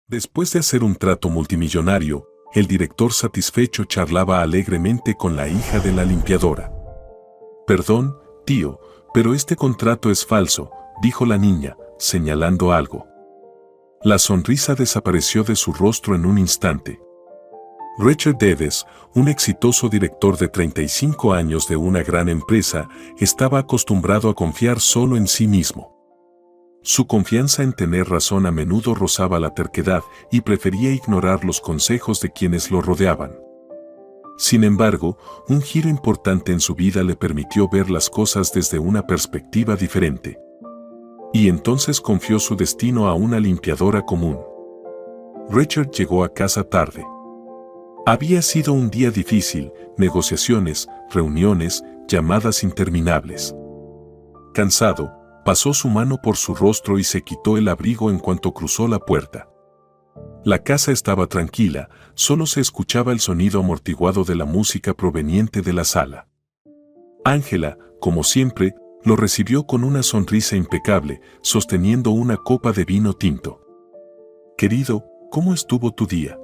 Después de hacer un trato multimillonario, el director satisfecho charlaba alegremente con la hija de la limpiadora. «Perdón, tío, pero este contrato es falso», dijo la niña, señalando algo. La sonrisa desapareció de su rostro en un instante. Richard Davis, un exitoso director de 35 años de una gran empresa, estaba acostumbrado a confiar solo en sí mismo. Su confianza en tener razón a menudo rozaba la terquedad y prefería ignorar los consejos de quienes lo rodeaban. Sin embargo, un giro importante en su vida le permitió ver las cosas desde una perspectiva diferente. Y entonces confió su destino a una limpiadora común. Richard llegó a casa tarde. Había sido un día difícil, negociaciones, reuniones, llamadas interminables. Cansado, pasó su mano por su rostro y se quitó el abrigo en cuanto cruzó la puerta. La casa estaba tranquila, solo se escuchaba el sonido amortiguado de la música proveniente de la sala. Ángela, como siempre, lo recibió con una sonrisa impecable, sosteniendo una copa de vino tinto. «Querido, ¿cómo estuvo tu día?».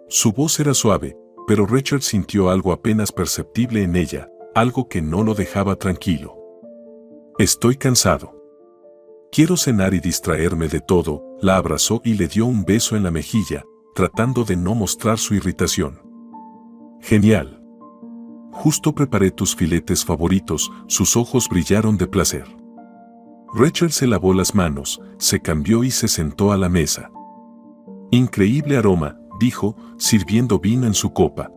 Su voz era suave, pero Richard sintió algo apenas perceptible en ella, algo que no lo dejaba tranquilo. «Estoy cansado. Quiero cenar y distraerme de todo», la abrazó y le dio un beso en la mejilla, tratando de no mostrar su irritación. «Genial. Justo preparé tus filetes favoritos», sus ojos brillaron de placer. Richard se lavó las manos, se cambió y se sentó a la mesa. «Increíble aroma», dijo, sirviendo vino en su copa.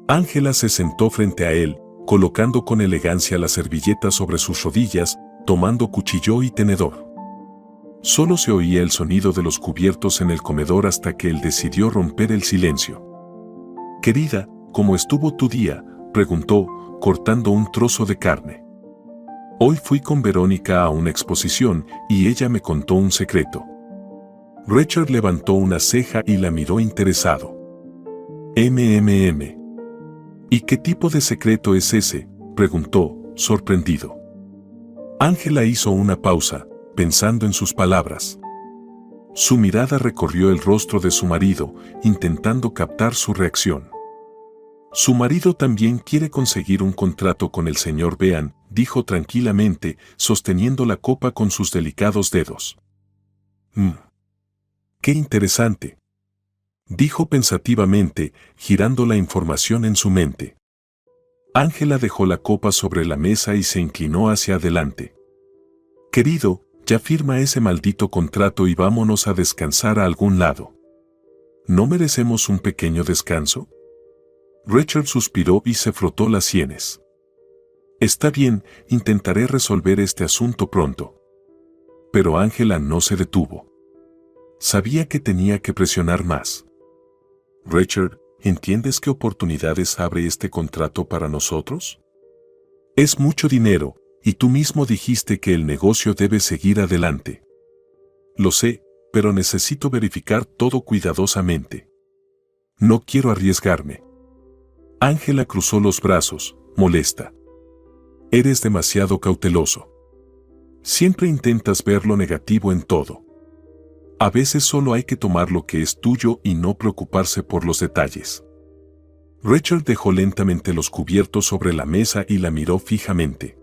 Ángela se sentó frente a él, colocando con elegancia la servilleta sobre sus rodillas, tomando cuchillo y tenedor. Solo se oía el sonido de los cubiertos en el comedor hasta que él decidió romper el silencio. «Querida, ¿cómo estuvo tu día?», preguntó, cortando un trozo de carne. «Hoy fui con Verónica a una exposición y ella me contó un secreto». Richard levantó una ceja y la miró interesado. «¿Y qué tipo de secreto es ese?», preguntó, sorprendido. Ángela hizo una pausa, pensando en sus palabras. Su mirada recorrió el rostro de su marido, intentando captar su reacción. «Su marido también quiere conseguir un contrato con el señor Bean», dijo tranquilamente, sosteniendo la copa con sus delicados dedos. «Qué interesante», dijo pensativamente, girando la información en su mente. Ángela dejó la copa sobre la mesa y se inclinó hacia adelante. «Querido, ya firma ese maldito contrato y vámonos a descansar a algún lado. ¿No merecemos un pequeño descanso?». Richard suspiró y se frotó las sienes. «Está bien, intentaré resolver este asunto pronto». Pero Ángela no se detuvo. Sabía que tenía que presionar más. «Richard, ¿entiendes qué oportunidades abre este contrato para nosotros? Es mucho dinero, y tú mismo dijiste que el negocio debe seguir adelante». «Lo sé, pero necesito verificar todo cuidadosamente. No quiero arriesgarme». Ángela cruzó los brazos, molesta. «Eres demasiado cauteloso. Siempre intentas ver lo negativo en todo. A veces solo hay que tomar lo que es tuyo y no preocuparse por los detalles». Richard dejó lentamente los cubiertos sobre la mesa y la miró fijamente.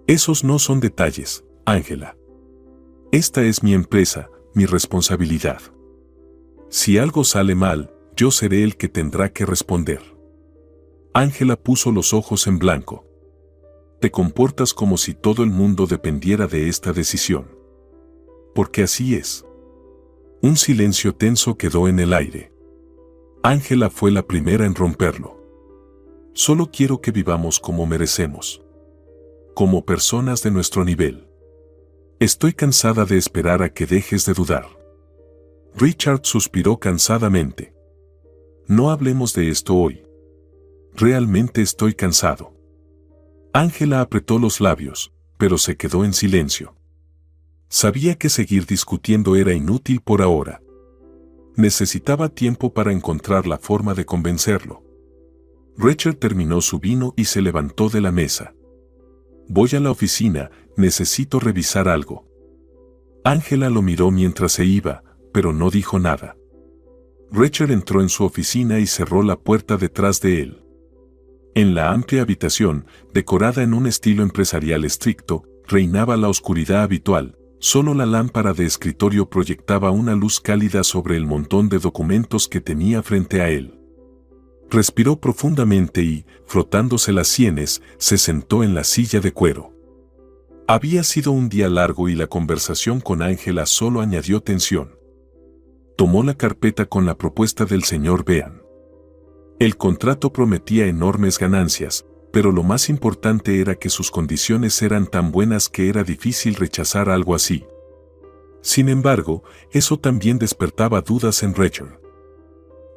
«Esos no son detalles, Ángela. Esta es mi empresa, mi responsabilidad. Si algo sale mal, yo seré el que tendrá que responder». Ángela puso los ojos en blanco. «Te comportas como si todo el mundo dependiera de esta decisión. Porque así es». Un silencio tenso quedó en el aire. Ángela fue la primera en romperlo. «Solo quiero que vivamos como merecemos. Como personas de nuestro nivel. Estoy cansada de esperar a que dejes de dudar». Richard suspiró cansadamente. «No hablemos de esto hoy. Realmente estoy cansado». Ángela apretó los labios, pero se quedó en silencio. Sabía que seguir discutiendo era inútil por ahora. Necesitaba tiempo para encontrar la forma de convencerlo. Richard terminó su vino y se levantó de la mesa. «Voy a la oficina, necesito revisar algo». Ángela lo miró mientras se iba, pero no dijo nada. Rachel entró en su oficina y cerró la puerta detrás de él. En la amplia habitación, decorada en un estilo empresarial estricto, reinaba la oscuridad habitual. Solo la lámpara de escritorio proyectaba una luz cálida sobre el montón de documentos que tenía frente a él. Respiró profundamente y, frotándose las sienes, se sentó en la silla de cuero. Había sido un día largo y la conversación con Ángela solo añadió tensión. Tomó la carpeta con la propuesta del señor Bean. El contrato prometía enormes ganancias, pero lo más importante era que sus condiciones eran tan buenas que era difícil rechazar algo así. Sin embargo, eso también despertaba dudas en Rachel.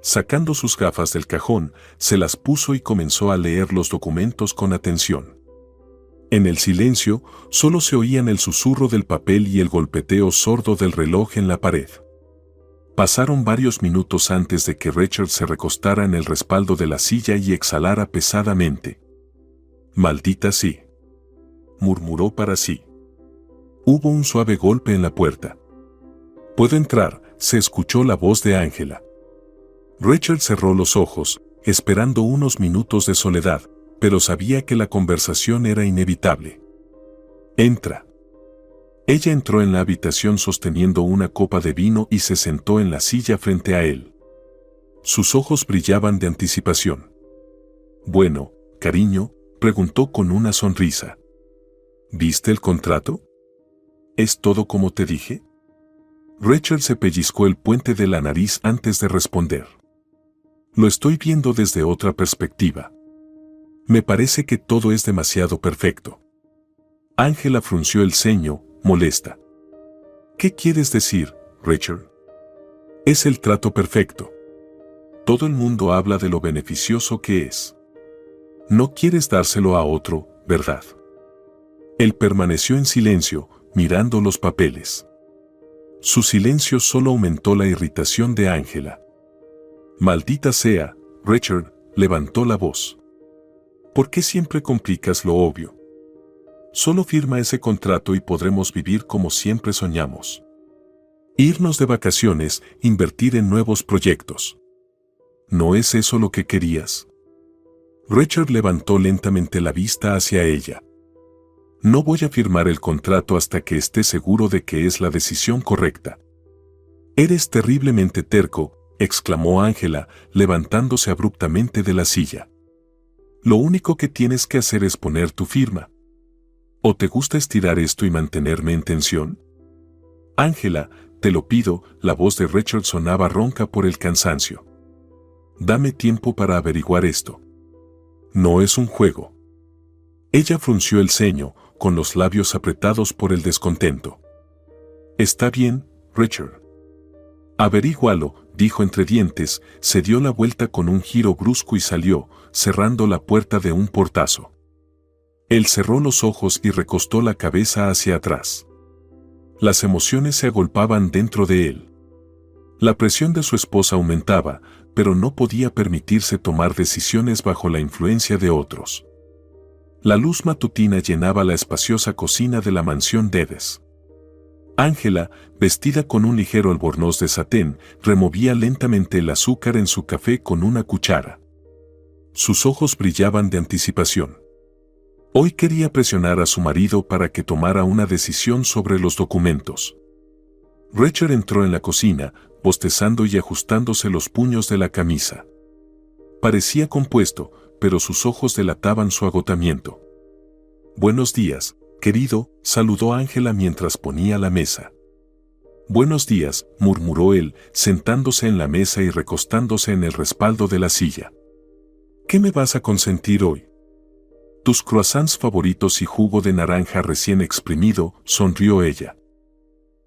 Sacando sus gafas del cajón, se las puso y comenzó a leer los documentos con atención. En el silencio, solo se oían el susurro del papel y el golpeteo sordo del reloj en la pared. Pasaron varios minutos antes de que Rachel se recostara en el respaldo de la silla y exhalara pesadamente. «Maldita sí», murmuró para sí. Hubo un suave golpe en la puerta. «¿Puedo entrar?», se escuchó la voz de Ángela. Rachel cerró los ojos, esperando unos minutos de soledad, pero sabía que la conversación era inevitable. «Entra». Ella entró en la habitación sosteniendo una copa de vino y se sentó en la silla frente a él. Sus ojos brillaban de anticipación. «Bueno, cariño», preguntó con una sonrisa. «¿Viste el contrato? ¿Es todo como te dije?». Rachel se pellizcó el puente de la nariz antes de responder. «Lo estoy viendo desde otra perspectiva. Me parece que todo es demasiado perfecto». Ángela frunció el ceño, molesta. «¿Qué quieres decir, Rachel?». «Es el trato perfecto. Todo el mundo habla de lo beneficioso que es. No quieres dárselo a otro, ¿verdad?». Él permaneció en silencio, mirando los papeles. Su silencio solo aumentó la irritación de Ángela. «Maldita sea», Rachel levantó la voz. «¿Por qué siempre complicas lo obvio? Solo firma ese contrato y podremos vivir como siempre soñamos. Irnos de vacaciones, invertir en nuevos proyectos. ¿No es eso lo que querías?». Rachel levantó lentamente la vista hacia ella. «No voy a firmar el contrato hasta que esté seguro de que es la decisión correcta». «Eres terriblemente terco», exclamó Ángela, levantándose abruptamente de la silla. «Lo único que tienes que hacer es poner tu firma. ¿O te gusta estirar esto y mantenerme en tensión?». «Ángela, te lo pido», la voz de Rachel sonaba ronca por el cansancio. «Dame tiempo para averiguar esto. No es un juego». Ella frunció el ceño, con los labios apretados por el descontento. «Está bien, Rachel». «Averígualo», dijo entre dientes, se dio la vuelta con un giro brusco y salió, cerrando la puerta de un portazo. Él cerró los ojos y recostó la cabeza hacia atrás. Las emociones se agolpaban dentro de él. La presión de su esposa aumentaba, pero no podía permitirse tomar decisiones bajo la influencia de otros. La luz matutina llenaba la espaciosa cocina de la mansión Dedes. Ángela, vestida con un ligero albornoz de satén, removía lentamente el azúcar en su café con una cuchara. Sus ojos brillaban de anticipación. Hoy quería presionar a su marido para que tomara una decisión sobre los documentos. Rachel entró en la cocina, bostezando y ajustándose los puños de la camisa. Parecía compuesto, pero sus ojos delataban su agotamiento. «Buenos días, querido», saludó Ángela mientras ponía la mesa. «Buenos días», murmuró él, sentándose en la mesa y recostándose en el respaldo de la silla. «¿Qué me vas a consentir hoy?». «Tus croissants favoritos y jugo de naranja recién exprimido», sonrió ella.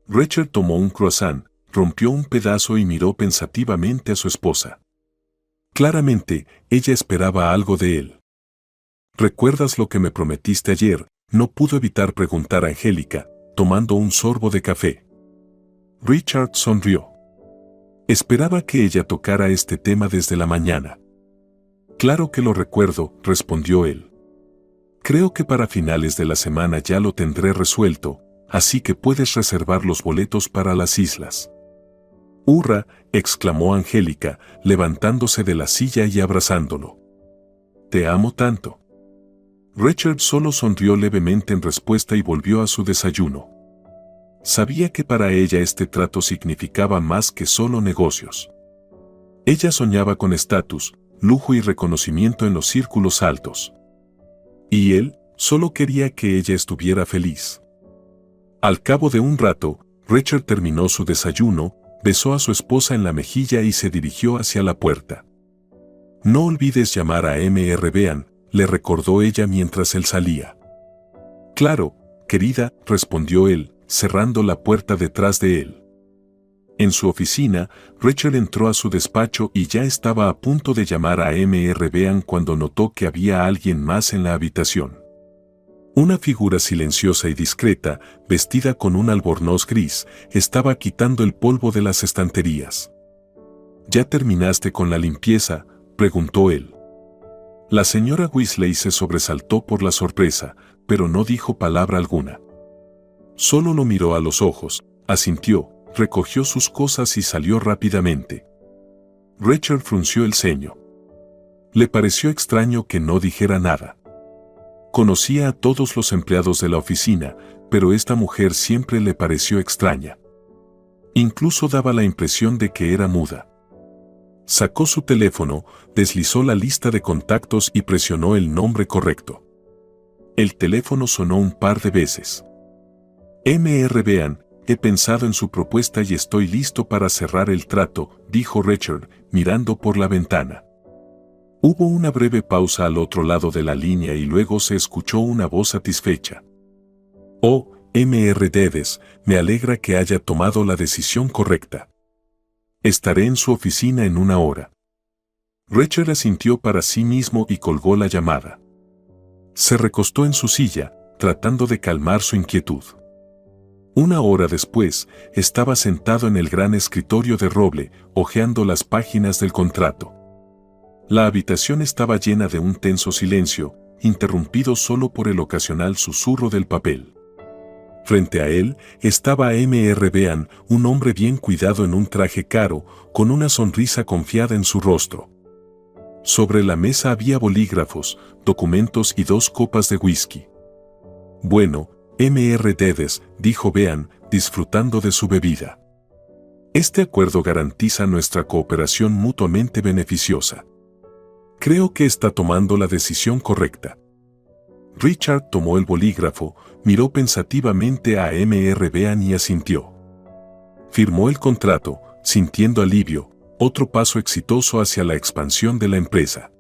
Rachel tomó un croissant, rompió un pedazo y miró pensativamente a su esposa. Claramente, ella esperaba algo de él. «¿Recuerdas lo que me prometiste ayer?», no pudo evitar preguntar a Angélica, tomando un sorbo de café. Richard sonrió. Esperaba que ella tocara este tema desde la mañana. «Claro que lo recuerdo», respondió él. «Creo que para finales de la semana ya lo tendré resuelto, así que puedes reservar los boletos para las islas». Hurra, exclamó Angélica, levantándose de la silla y abrazándolo. Te amo tanto. Richard solo sonrió levemente en respuesta y volvió a su desayuno. Sabía que para ella este trato significaba más que solo negocios. Ella soñaba con estatus, lujo y reconocimiento en los círculos altos. Y él solo quería que ella estuviera feliz. Al cabo de un rato, Richard terminó su desayuno, besó a su esposa en la mejilla y se dirigió hacia la puerta. No olvides llamar a Mr. Bean, le recordó ella mientras él salía. Claro, querida, respondió él, cerrando la puerta detrás de él. En su oficina, Richard entró a su despacho y ya estaba a punto de llamar a Mr. Bean cuando notó que había alguien más en la habitación. Una figura silenciosa y discreta, vestida con un albornoz gris, estaba quitando el polvo de las estanterías. ¿Ya terminaste con la limpieza?, preguntó él. La señora Weasley se sobresaltó por la sorpresa, pero no dijo palabra alguna. Solo lo miró a los ojos, asintió, recogió sus cosas y salió rápidamente. Richard frunció el ceño. Le pareció extraño que no dijera nada. Conocía a todos los empleados de la oficina, pero esta mujer siempre le pareció extraña. Incluso daba la impresión de que era muda. Sacó su teléfono, deslizó la lista de contactos y presionó el nombre correcto. El teléfono sonó un par de veces. Mr. Bean, he pensado en su propuesta y estoy listo para cerrar el trato, dijo Richard, mirando por la ventana. Hubo una breve pausa al otro lado de la línea y luego se escuchó una voz satisfecha. Oh, Mr. Dedes, me alegra que haya tomado la decisión correcta. Estaré en su oficina en 1 hora. Richard asintió para sí mismo y colgó la llamada. Se recostó en su silla, tratando de calmar su inquietud. 1 hora después, estaba sentado en el gran escritorio de roble, hojeando las páginas del contrato. La habitación estaba llena de un tenso silencio, interrumpido solo por el ocasional susurro del papel. Frente a él estaba Mr. Bean, un hombre bien cuidado en un traje caro, con una sonrisa confiada en su rostro. Sobre la mesa había bolígrafos, documentos y 2 copas de whisky. Bueno, Mr. Dedes, dijo Bean, disfrutando de su bebida. Este acuerdo garantiza nuestra cooperación mutuamente beneficiosa. Creo que está tomando la decisión correcta. Richard tomó el bolígrafo, miró pensativamente a Mr. Bean y asintió. Firmó el contrato, sintiendo alivio, otro paso exitoso hacia la expansión de la empresa.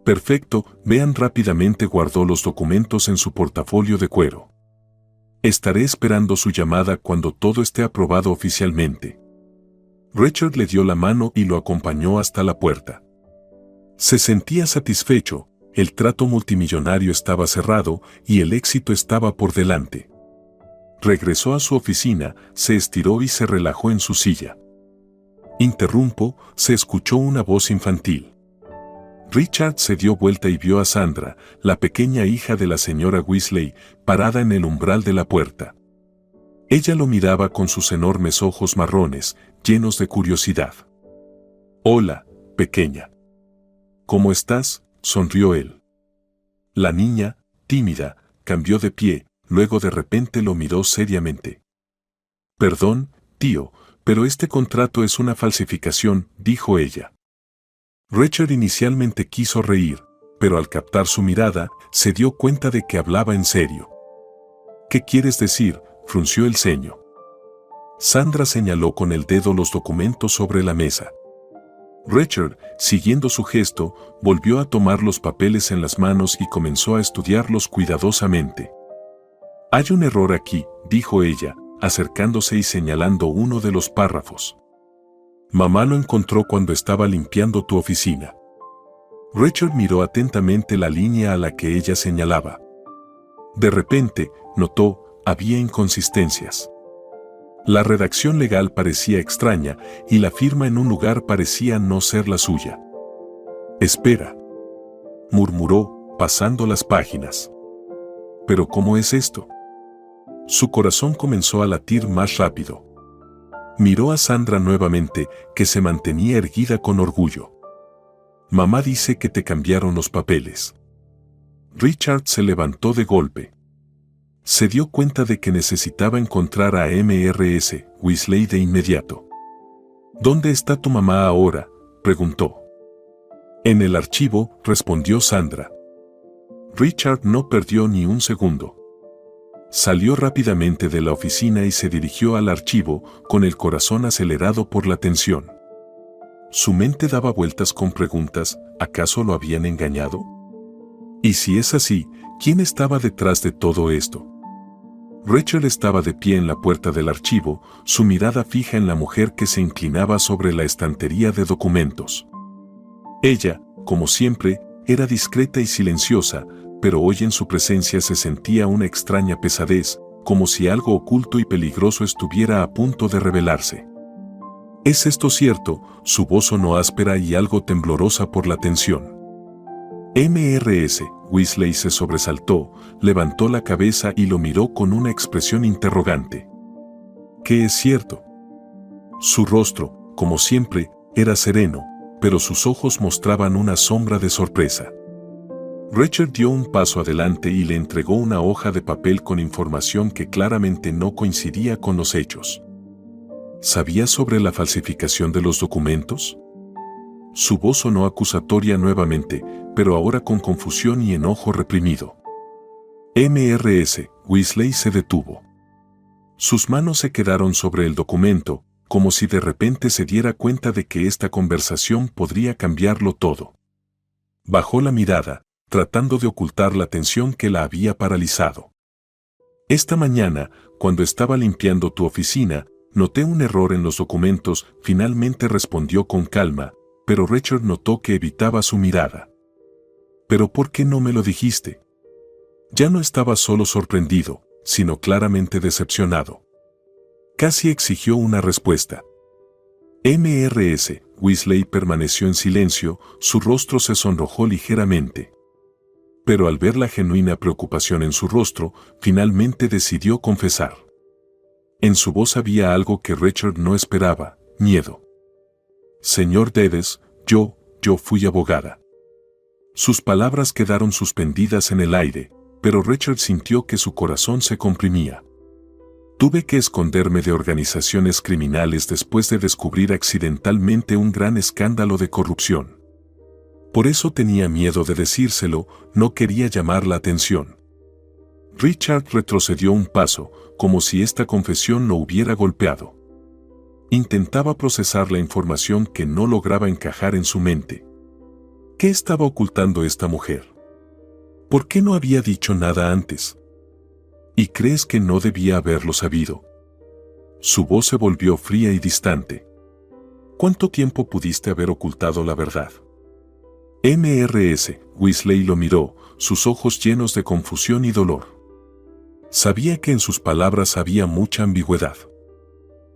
Perfecto, Bean rápidamente guardó los documentos en su portafolio de cuero. Estaré esperando su llamada cuando todo esté aprobado oficialmente. Richard le dio la mano y lo acompañó hasta la puerta. Se sentía satisfecho. El trato multimillonario estaba cerrado y el éxito estaba por delante. Regresó a su oficina, se estiró y se relajó en su silla. Interrumpo, se escuchó una voz infantil. Richard se dio vuelta y vio a Sandra, la pequeña hija de la señora Weasley, parada en el umbral de la puerta. Ella lo miraba con sus enormes ojos marrones, llenos de curiosidad. Hola, pequeña. ¿Cómo estás?, sonrió él. La niña, tímida, cambió de pie, luego de repente lo miró seriamente. Perdón, tío, pero este contrato es una falsificación, dijo ella. Richard inicialmente quiso reír, pero al captar su mirada, se dio cuenta de que hablaba en serio. ¿Qué quieres decir?, frunció el ceño. Sandra señaló con el dedo los documentos sobre la mesa. Richard, siguiendo su gesto, volvió a tomar los papeles en las manos y comenzó a estudiarlos cuidadosamente. Hay un error aquí, dijo ella, acercándose y señalando uno de los párrafos. Mamá lo encontró cuando estaba limpiando tu oficina. Richard miró atentamente la línea a la que ella señalaba. De repente, notó, había inconsistencias. La redacción legal parecía extraña y la firma en un lugar parecía no ser la suya. Espera, murmuró, pasando las páginas. ¿Pero cómo es esto? Su corazón comenzó a latir más rápido. Miró a Sandra nuevamente, que se mantenía erguida con orgullo. Mamá dice que te cambiaron los papeles. Richard se levantó de golpe. Se dio cuenta de que necesitaba encontrar a Mrs. Weasley de inmediato. ¿Dónde está tu mamá ahora?, preguntó. En el archivo, respondió Sandra. Richard no perdió ni un segundo. Salió rápidamente de la oficina y se dirigió al archivo, con el corazón acelerado por la tensión. Su mente daba vueltas con preguntas: ¿acaso lo habían engañado? Y si es así, ¿quién estaba detrás de todo esto? Rachel estaba de pie en la puerta del archivo, su mirada fija en la mujer que se inclinaba sobre la estantería de documentos. Ella, como siempre, era discreta y silenciosa, pero hoy en su presencia se sentía una extraña pesadez, como si algo oculto y peligroso estuviera a punto de revelarse. ¿Es esto cierto?, su voz sonó áspera y algo temblorosa por la tensión. Mrs. Weasley se sobresaltó, levantó la cabeza y lo miró con una expresión interrogante. ¿Qué es cierto? Su rostro, como siempre, era sereno, pero sus ojos mostraban una sombra de sorpresa. Richard dio un paso adelante y le entregó una hoja de papel con información que claramente no coincidía con los hechos. ¿Sabía sobre la falsificación de los documentos? Su voz sonó acusatoria nuevamente, pero ahora con confusión y enojo reprimido. Mrs. Weasley se detuvo. Sus manos se quedaron sobre el documento, como si de repente se diera cuenta de que esta conversación podría cambiarlo todo. Bajó la mirada, tratando de ocultar la tensión que la había paralizado. Esta mañana, cuando estaba limpiando tu oficina, noté un error en los documentos, finalmente respondió con calma, pero Richard notó que evitaba su mirada. ¿Pero por qué no me lo dijiste? Ya no estaba solo sorprendido, sino claramente decepcionado. Casi exigió una respuesta. Mrs. Weasley permaneció en silencio, su rostro se sonrojó ligeramente. Pero al ver la genuina preocupación en su rostro, finalmente decidió confesar. En su voz había algo que Richard no esperaba: miedo. Señor Dedes, yo fui abogada. Sus palabras quedaron suspendidas en el aire, pero Richard sintió que su corazón se comprimía. Tuve que esconderme de organizaciones criminales después de descubrir accidentalmente un gran escándalo de corrupción. Por eso tenía miedo de decírselo, no quería llamar la atención. Richard retrocedió un paso, como si esta confesión lo hubiera golpeado. Intentaba procesar la información que no lograba encajar en su mente. ¿Qué estaba ocultando esta mujer? ¿Por qué no había dicho nada antes? ¿Y crees que no debía haberlo sabido? Su voz se volvió fría y distante. ¿Cuánto tiempo pudiste haber ocultado la verdad? Mrs. Weasley lo miró, sus ojos llenos de confusión y dolor. Sabía que en sus palabras había mucha ambigüedad.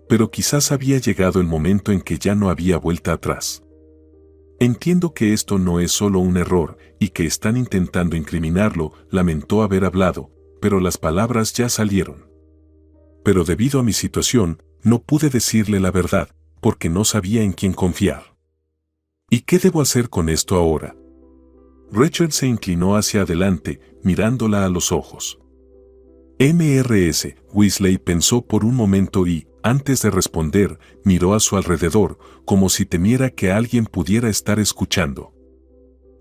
Pero quizás había llegado el momento en que ya no había vuelta atrás. Entiendo que esto no es solo un error y que están intentando incriminarlo, lamentó haber hablado, pero las palabras ya salieron. Pero debido a mi situación, no pude decirle la verdad, porque no sabía en quién confiar. ¿Y qué debo hacer con esto ahora? Rachel se inclinó hacia adelante, mirándola a los ojos. Mrs. Weasley pensó por un momento y, antes de responder, miró a su alrededor, como si temiera que alguien pudiera estar escuchando.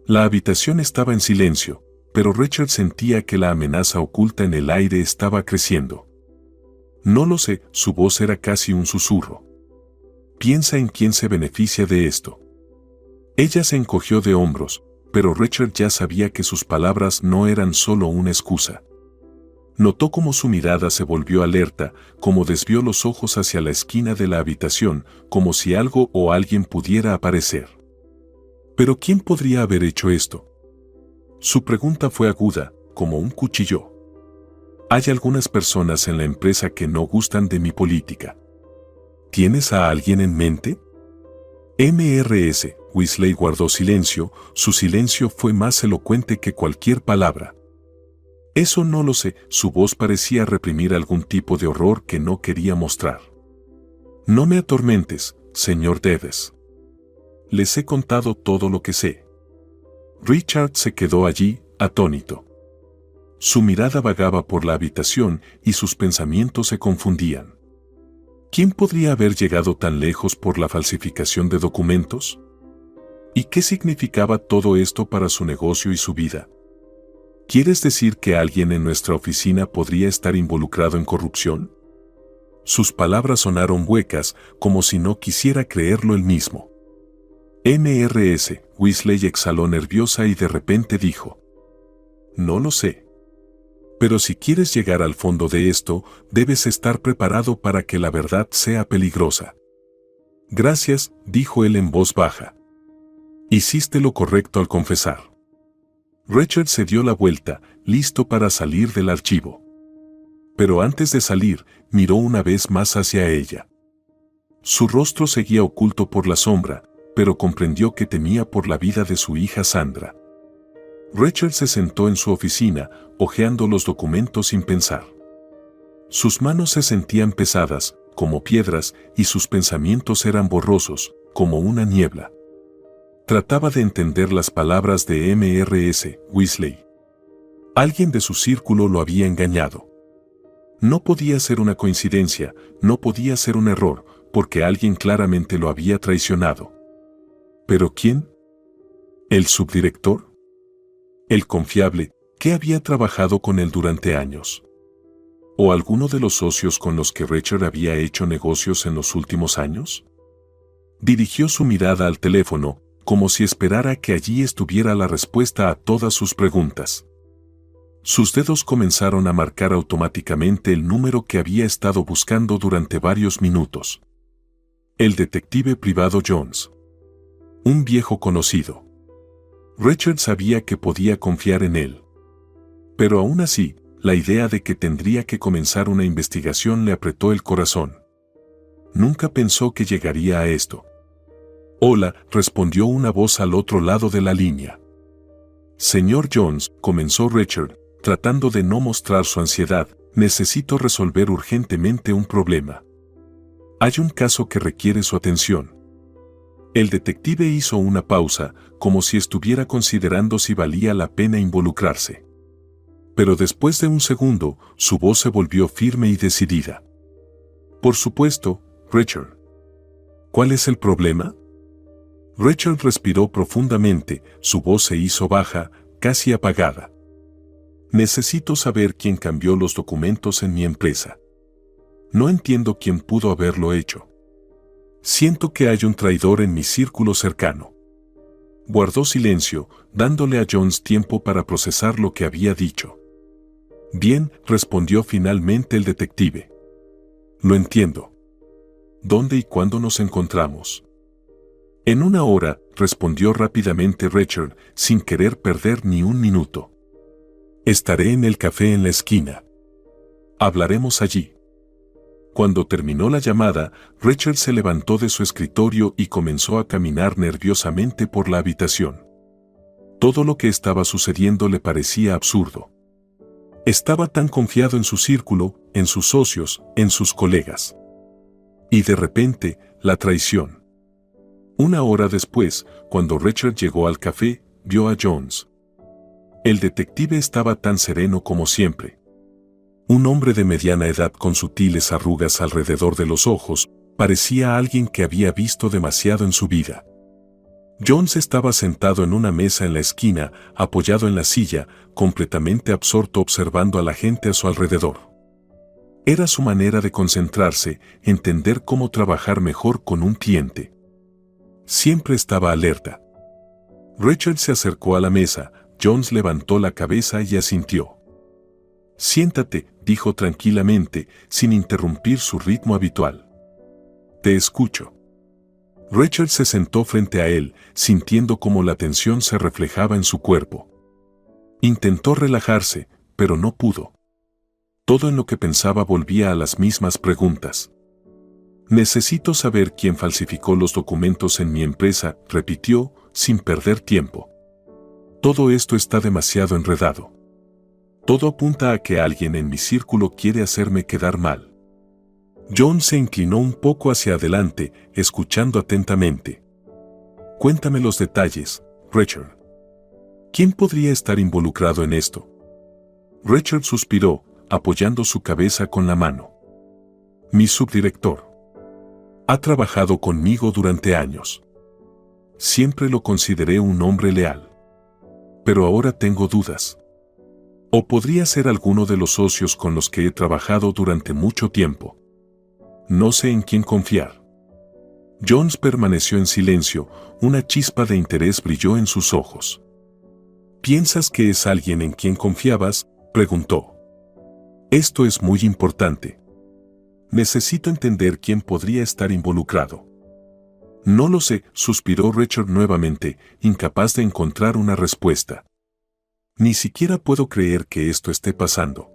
La habitación estaba en silencio, pero Richard sentía que la amenaza oculta en el aire estaba creciendo. No lo sé, su voz era casi un susurro. Piensa en quién se beneficia de esto. Ella se encogió de hombros, pero Richard ya sabía que sus palabras no eran solo una excusa. Notó cómo su mirada se volvió alerta, cómo desvió los ojos hacia la esquina de la habitación, como si algo o alguien pudiera aparecer. ¿Pero quién podría haber hecho esto? Su pregunta fue aguda, como un cuchillo. Hay algunas personas en la empresa que no gustan de mi política. ¿Tienes a alguien en mente? Mrs. Weasley guardó silencio, su silencio fue más elocuente que cualquier palabra. Eso no lo sé, su voz parecía reprimir algún tipo de horror que no quería mostrar. No me atormentes, señor Deves. Les he contado todo lo que sé. Richard se quedó allí, atónito. Su mirada vagaba por la habitación y sus pensamientos se confundían. ¿Quién podría haber llegado tan lejos por la falsificación de documentos? ¿Y qué significaba todo esto para su negocio y su vida? ¿Quieres decir que alguien en nuestra oficina podría estar involucrado en corrupción? Sus palabras sonaron huecas, como si no quisiera creerlo él mismo. Mrs. Weasley exhaló nerviosa y de repente dijo: No lo sé. Pero si quieres llegar al fondo de esto, debes estar preparado para que la verdad sea peligrosa. Gracias, dijo él en voz baja. Hiciste lo correcto al confesar. Richard se dio la vuelta, listo para salir del archivo. Pero antes de salir, miró una vez más hacia ella. Su rostro seguía oculto por la sombra, pero comprendió que temía por la vida de su hija Sandra. Richard se sentó en su oficina, hojeando los documentos sin pensar. Sus manos se sentían pesadas, como piedras, y sus pensamientos eran borrosos, como una niebla. Trataba de entender las palabras de Mrs. Weasley. Alguien de su círculo lo había engañado. No podía ser una coincidencia, no podía ser un error, porque alguien claramente lo había traicionado. ¿Pero quién? ¿El subdirector? ¿El confiable, que había trabajado con él durante años? ¿O alguno de los socios con los que Richard había hecho negocios en los últimos años? Dirigió su mirada al teléfono, como si esperara que allí estuviera la respuesta a todas sus preguntas. Sus dedos comenzaron a marcar automáticamente el número que había estado buscando durante varios minutos. El detective privado Jones. Un viejo conocido. Richard sabía que podía confiar en él. Pero aún así, la idea de que tendría que comenzar una investigación le apretó el corazón. Nunca pensó que llegaría a esto. Hola, respondió una voz al otro lado de la línea. Señor Jones, comenzó Richard, tratando de no mostrar su ansiedad, necesito resolver urgentemente un problema. Hay un caso que requiere su atención. El detective hizo una pausa, como si estuviera considerando si valía la pena involucrarse. Pero después de un segundo, su voz se volvió firme y decidida. Por supuesto, Richard. ¿Cuál es el problema? Richard respiró profundamente, su voz se hizo baja, casi apagada. Necesito saber quién cambió los documentos en mi empresa. No entiendo quién pudo haberlo hecho. Siento que hay un traidor en mi círculo cercano. Guardó silencio, dándole a Jones tiempo para procesar lo que había dicho. Bien, respondió finalmente el detective. Lo entiendo. ¿Dónde y cuándo nos encontramos? En 1 hora, respondió rápidamente Richard, sin querer perder ni un minuto. Estaré en el café en la esquina. Hablaremos allí. Cuando terminó la llamada, Richard se levantó de su escritorio y comenzó a caminar nerviosamente por la habitación. Todo lo que estaba sucediendo le parecía absurdo. Estaba tan confiado en su círculo, en sus socios, en sus colegas. Y de repente, la traición. 1 hora después, cuando Richard llegó al café, vio a Jones. El detective estaba tan sereno como siempre. Un hombre de mediana edad con sutiles arrugas alrededor de los ojos, parecía alguien que había visto demasiado en su vida. Jones estaba sentado en una mesa en la esquina, apoyado en la silla, completamente absorto observando a la gente a su alrededor. Era su manera de concentrarse, entender cómo trabajar mejor con un cliente. Siempre estaba alerta. Richard se acercó a la mesa, Jones levantó la cabeza y asintió. Siéntate, dijo tranquilamente, sin interrumpir su ritmo habitual. Te escucho. Richard se sentó frente a él, sintiendo cómo la tensión se reflejaba en su cuerpo. Intentó relajarse, pero no pudo. Todo en lo que pensaba volvía a las mismas preguntas. Necesito saber quién falsificó los documentos en mi empresa, repitió, sin perder tiempo. Todo esto está demasiado enredado. Todo apunta a que alguien en mi círculo quiere hacerme quedar mal. John se inclinó un poco hacia adelante, escuchando atentamente. Cuéntame los detalles, Richard. ¿Quién podría estar involucrado en esto? Richard suspiró, apoyando su cabeza con la mano. Mi subdirector. Ha trabajado conmigo durante años. Siempre lo consideré un hombre leal. Pero ahora tengo dudas. O podría ser alguno de los socios con los que he trabajado durante mucho tiempo. No sé en quién confiar. Jones permaneció en silencio, una chispa de interés brilló en sus ojos. ¿Piensas que es alguien en quien confiabas?, preguntó. Esto es muy importante. Necesito entender quién podría estar involucrado. No lo sé, suspiró Richard nuevamente, incapaz de encontrar una respuesta. Ni siquiera puedo creer que esto esté pasando.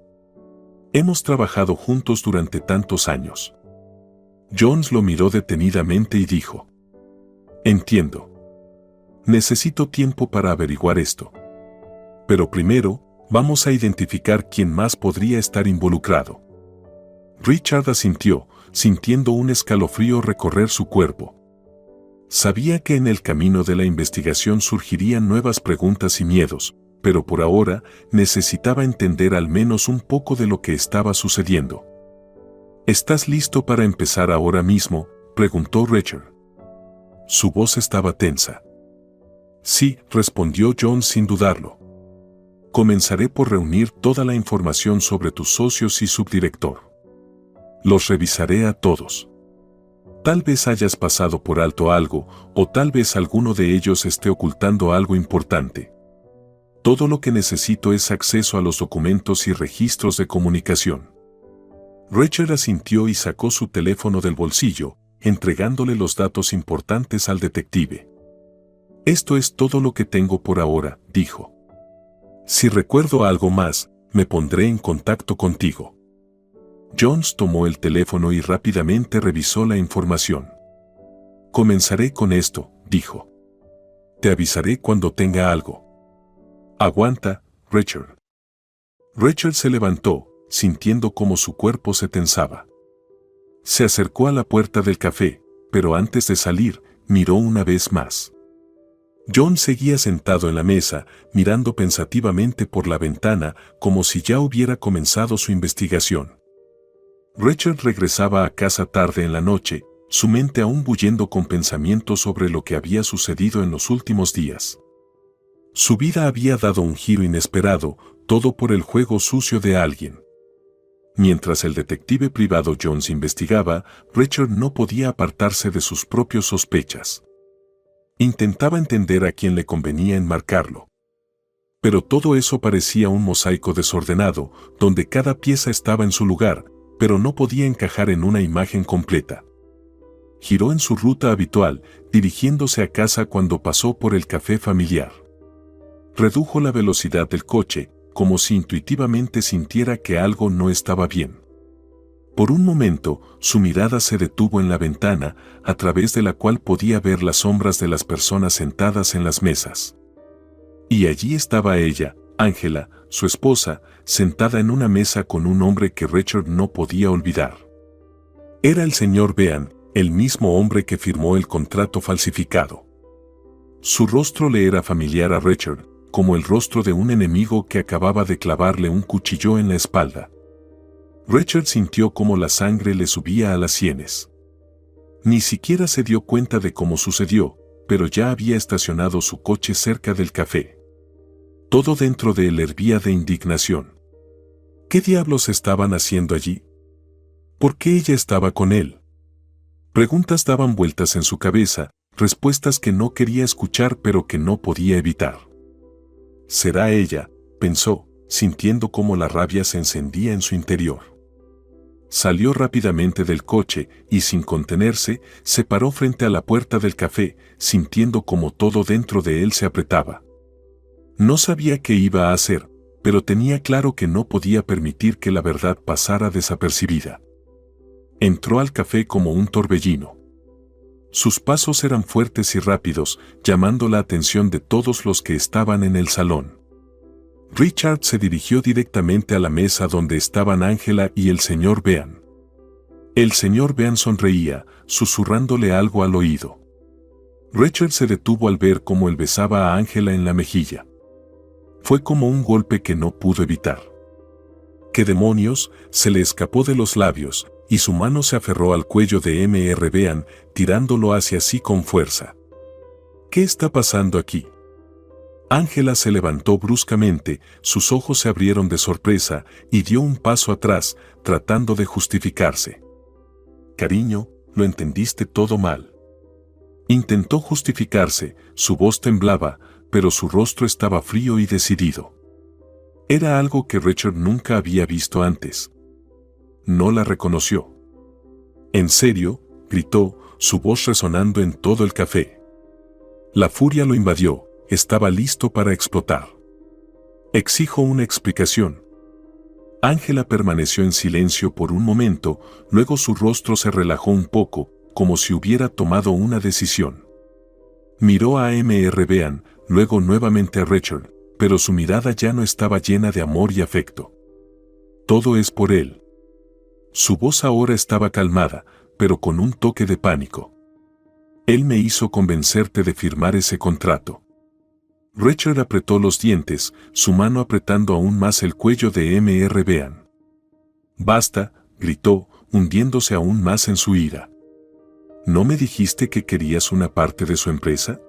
Hemos trabajado juntos durante tantos años. Jones lo miró detenidamente y dijo: Entiendo. Necesito tiempo para averiguar esto. Pero primero, vamos a identificar quién más podría estar involucrado. Richard asintió, sintiendo un escalofrío recorrer su cuerpo. Sabía que en el camino de la investigación surgirían nuevas preguntas y miedos, pero por ahora necesitaba entender al menos un poco de lo que estaba sucediendo. ¿Estás listo para empezar ahora mismo?, preguntó Richard. Su voz estaba tensa. Sí, respondió John sin dudarlo. Comenzaré por reunir toda la información sobre tus socios y subdirector. Los revisaré a todos. Tal vez hayas pasado por alto algo, o tal vez alguno de ellos esté ocultando algo importante. Todo lo que necesito es acceso a los documentos y registros de comunicación. Richard asintió y sacó su teléfono del bolsillo, entregándole los datos importantes al detective. Esto es todo lo que tengo por ahora, dijo. Si recuerdo algo más, me pondré en contacto contigo. Jones tomó el teléfono y rápidamente revisó la información. Comenzaré con esto, dijo. Te avisaré cuando tenga algo. Aguanta, Richard. Richard se levantó, sintiendo cómo su cuerpo se tensaba. Se acercó a la puerta del café, pero antes de salir, miró una vez más. John seguía sentado en la mesa, mirando pensativamente por la ventana, como si ya hubiera comenzado su investigación. Richard regresaba a casa tarde en la noche, su mente aún bullendo con pensamientos sobre lo que había sucedido en los últimos días. Su vida había dado un giro inesperado, todo por el juego sucio de alguien. Mientras el detective privado Jones investigaba, Richard no podía apartarse de sus propias sospechas. Intentaba entender a quién le convenía enmarcarlo. Pero todo eso parecía un mosaico desordenado, donde cada pieza estaba en su lugar, pero no podía encajar en una imagen completa. Giró en su ruta habitual, dirigiéndose a casa cuando pasó por el café familiar. Redujo la velocidad del coche, como si intuitivamente sintiera que algo no estaba bien. Por un momento, su mirada se detuvo en la ventana, a través de la cual podía ver las sombras de las personas sentadas en las mesas. Y allí estaba ella, Angela, su esposa, sentada en una mesa con un hombre que Richard no podía olvidar. Era el señor Bean, el mismo hombre que firmó el contrato falsificado. Su rostro le era familiar a Richard, como el rostro de un enemigo que acababa de clavarle un cuchillo en la espalda. Richard sintió cómo la sangre le subía a las sienes. Ni siquiera se dio cuenta de cómo sucedió, pero ya había estacionado su coche cerca del café. Todo dentro de él hervía de indignación. ¿Qué diablos estaban haciendo allí? ¿Por qué ella estaba con él? Preguntas daban vueltas en su cabeza, respuestas que no quería escuchar pero que no podía evitar. «Será ella», pensó, sintiendo cómo la rabia se encendía en su interior. Salió rápidamente del coche y sin contenerse, se paró frente a la puerta del café, sintiendo cómo todo dentro de él se apretaba. No sabía qué iba a hacer, pero tenía claro que no podía permitir que la verdad pasara desapercibida. Entró al café como un torbellino. Sus pasos eran fuertes y rápidos, llamando la atención de todos los que estaban en el salón. Richard se dirigió directamente a la mesa donde estaban Angela y el señor Bean. El señor Bean sonreía, susurrándole algo al oído. Rachel se detuvo al ver cómo él besaba a Ángela en la mejilla. Fue como un golpe que no pudo evitar. ¡Qué demonios! Se le escapó de los labios, y su mano se aferró al cuello de Mr. Bean, tirándolo hacia sí con fuerza. ¿Qué está pasando aquí? Ángela se levantó bruscamente, sus ojos se abrieron de sorpresa y dio un paso atrás, tratando de justificarse. Cariño, lo entendiste todo mal. Intentó justificarse, su voz temblaba, pero su rostro estaba frío y decidido. Era algo que Richard nunca había visto antes. No la reconoció. «¿En serio?», gritó, su voz resonando en todo el café. La furia lo invadió, estaba listo para explotar. «Exijo una explicación». Ángela permaneció en silencio por un momento, luego su rostro se relajó un poco, como si hubiera tomado una decisión. Miró a Mr. Bean, luego nuevamente a Richard, pero su mirada ya no estaba llena de amor y afecto. «Todo es por él». Su voz ahora estaba calmada, pero con un toque de pánico. «Él me hizo convencerte de firmar ese contrato». Richard apretó los dientes, su mano apretando aún más el cuello de Mr. Bean. «Basta», gritó, hundiéndose aún más en su ira. ¿No me dijiste que querías una parte de su empresa?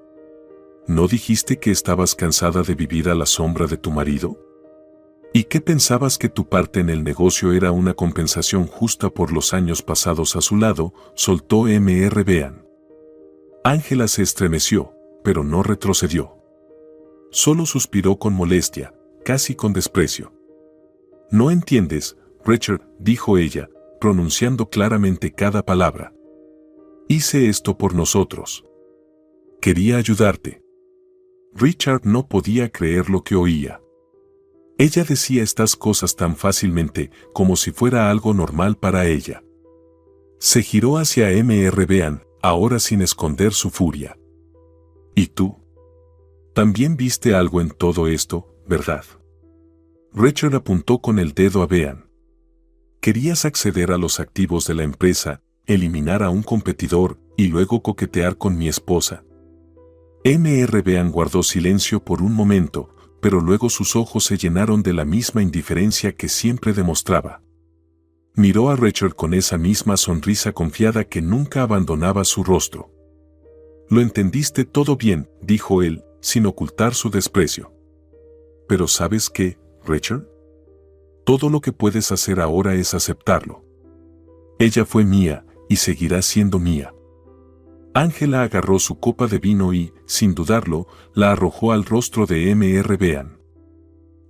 ¿No dijiste que estabas cansada de vivir a la sombra de tu marido? ¿Y qué pensabas que tu parte en el negocio era una compensación justa por los años pasados a su lado?, soltó Mr. Bean. Ángela se estremeció, pero no retrocedió. Solo suspiró con molestia, casi con desprecio. «No entiendes, Richard», dijo ella, pronunciando claramente cada palabra. «Hice esto por nosotros. Quería ayudarte». Richard no podía creer lo que oía. Ella decía estas cosas tan fácilmente, como si fuera algo normal para ella. Se giró hacia Mr. Bean, ahora sin esconder su furia. «¿Y tú? También viste algo en todo esto, ¿verdad?». Richard apuntó con el dedo a Bean. «Querías acceder a los activos de la empresa, eliminar a un competidor y luego coquetear con mi esposa». Mr. Bean guardó silencio por un momento, pero luego sus ojos se llenaron de la misma indiferencia que siempre demostraba. Miró a Richard con esa misma sonrisa confiada que nunca abandonaba su rostro. «Lo entendiste todo bien», dijo él, sin ocultar su desprecio. «Pero ¿sabes qué, Richard? Todo lo que puedes hacer ahora es aceptarlo. Ella fue mía, y seguirá siendo mía». Ángela agarró su copa de vino y, sin dudarlo, la arrojó al rostro de Mr. Bean.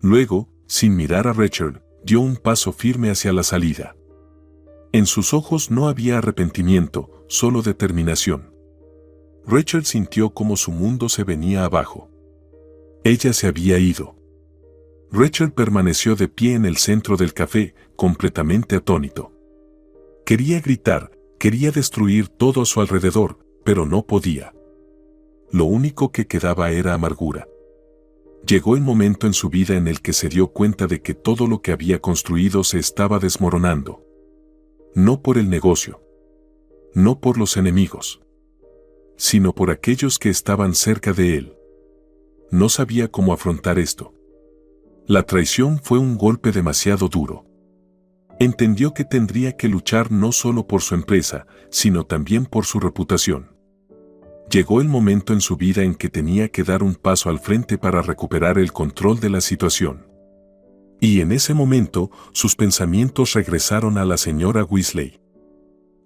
Luego, sin mirar a Richard, dio un paso firme hacia la salida. En sus ojos no había arrepentimiento, solo determinación. Richard sintió como su mundo se venía abajo. Ella se había ido. Richard permaneció de pie en el centro del café, completamente atónito. Quería gritar, quería destruir todo a su alrededor, pero no podía. Lo único que quedaba era amargura. Llegó el momento en su vida en el que se dio cuenta de que todo lo que había construido se estaba desmoronando. No por el negocio. No por los enemigos. Sino por aquellos que estaban cerca de él. No sabía cómo afrontar esto. La traición fue un golpe demasiado duro. Entendió que tendría que luchar no solo por su empresa, sino también por su reputación. Llegó el momento en su vida en que tenía que dar un paso al frente para recuperar el control de la situación. Y en ese momento, sus pensamientos regresaron a la señora Weasley.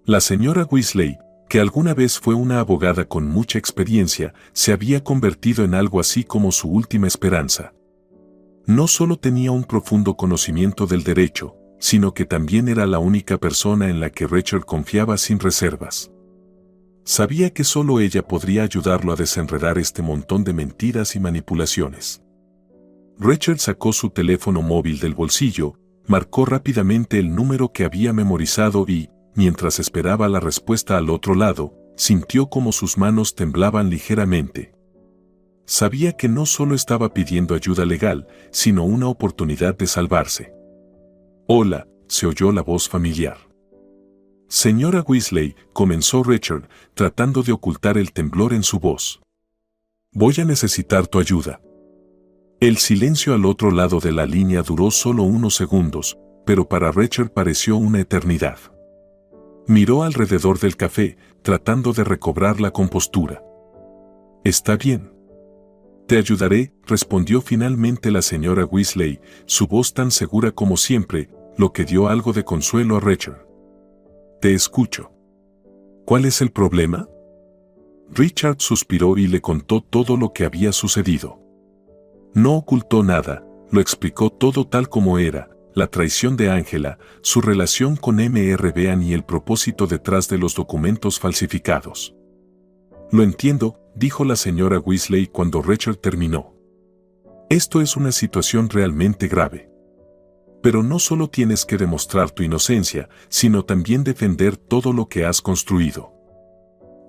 La señora Weasley, que alguna vez fue una abogada con mucha experiencia, se había convertido en algo así como su última esperanza. No solo tenía un profundo conocimiento del derecho, sino que también era la única persona en la que Richard confiaba sin reservas. Sabía que solo ella podría ayudarlo a desenredar este montón de mentiras y manipulaciones. Richard sacó su teléfono móvil del bolsillo, marcó rápidamente el número que había memorizado y, mientras esperaba la respuesta al otro lado, sintió como sus manos temblaban ligeramente. Sabía que no solo estaba pidiendo ayuda legal, sino una oportunidad de salvarse. «Hola», se oyó la voz familiar. Señora Weasley, comenzó Richard, tratando de ocultar el temblor en su voz. Voy a necesitar tu ayuda. El silencio al otro lado de la línea duró solo unos segundos, pero para Richard pareció una eternidad. Miró alrededor del café, tratando de recobrar la compostura. «Está bien. Te ayudaré», respondió finalmente la señora Weasley, su voz tan segura como siempre, lo que dio algo de consuelo a Richard. «Te escucho. ¿Cuál es el problema?» Richard suspiró y le contó todo lo que había sucedido. No ocultó nada, lo explicó todo tal como era, la traición de Ángela, su relación con Mr. Bean y el propósito detrás de los documentos falsificados. «Lo entiendo», dijo la señora Weasley cuando Richard terminó. «Esto es una situación realmente grave. Pero no solo tienes que demostrar tu inocencia, sino también defender todo lo que has construido.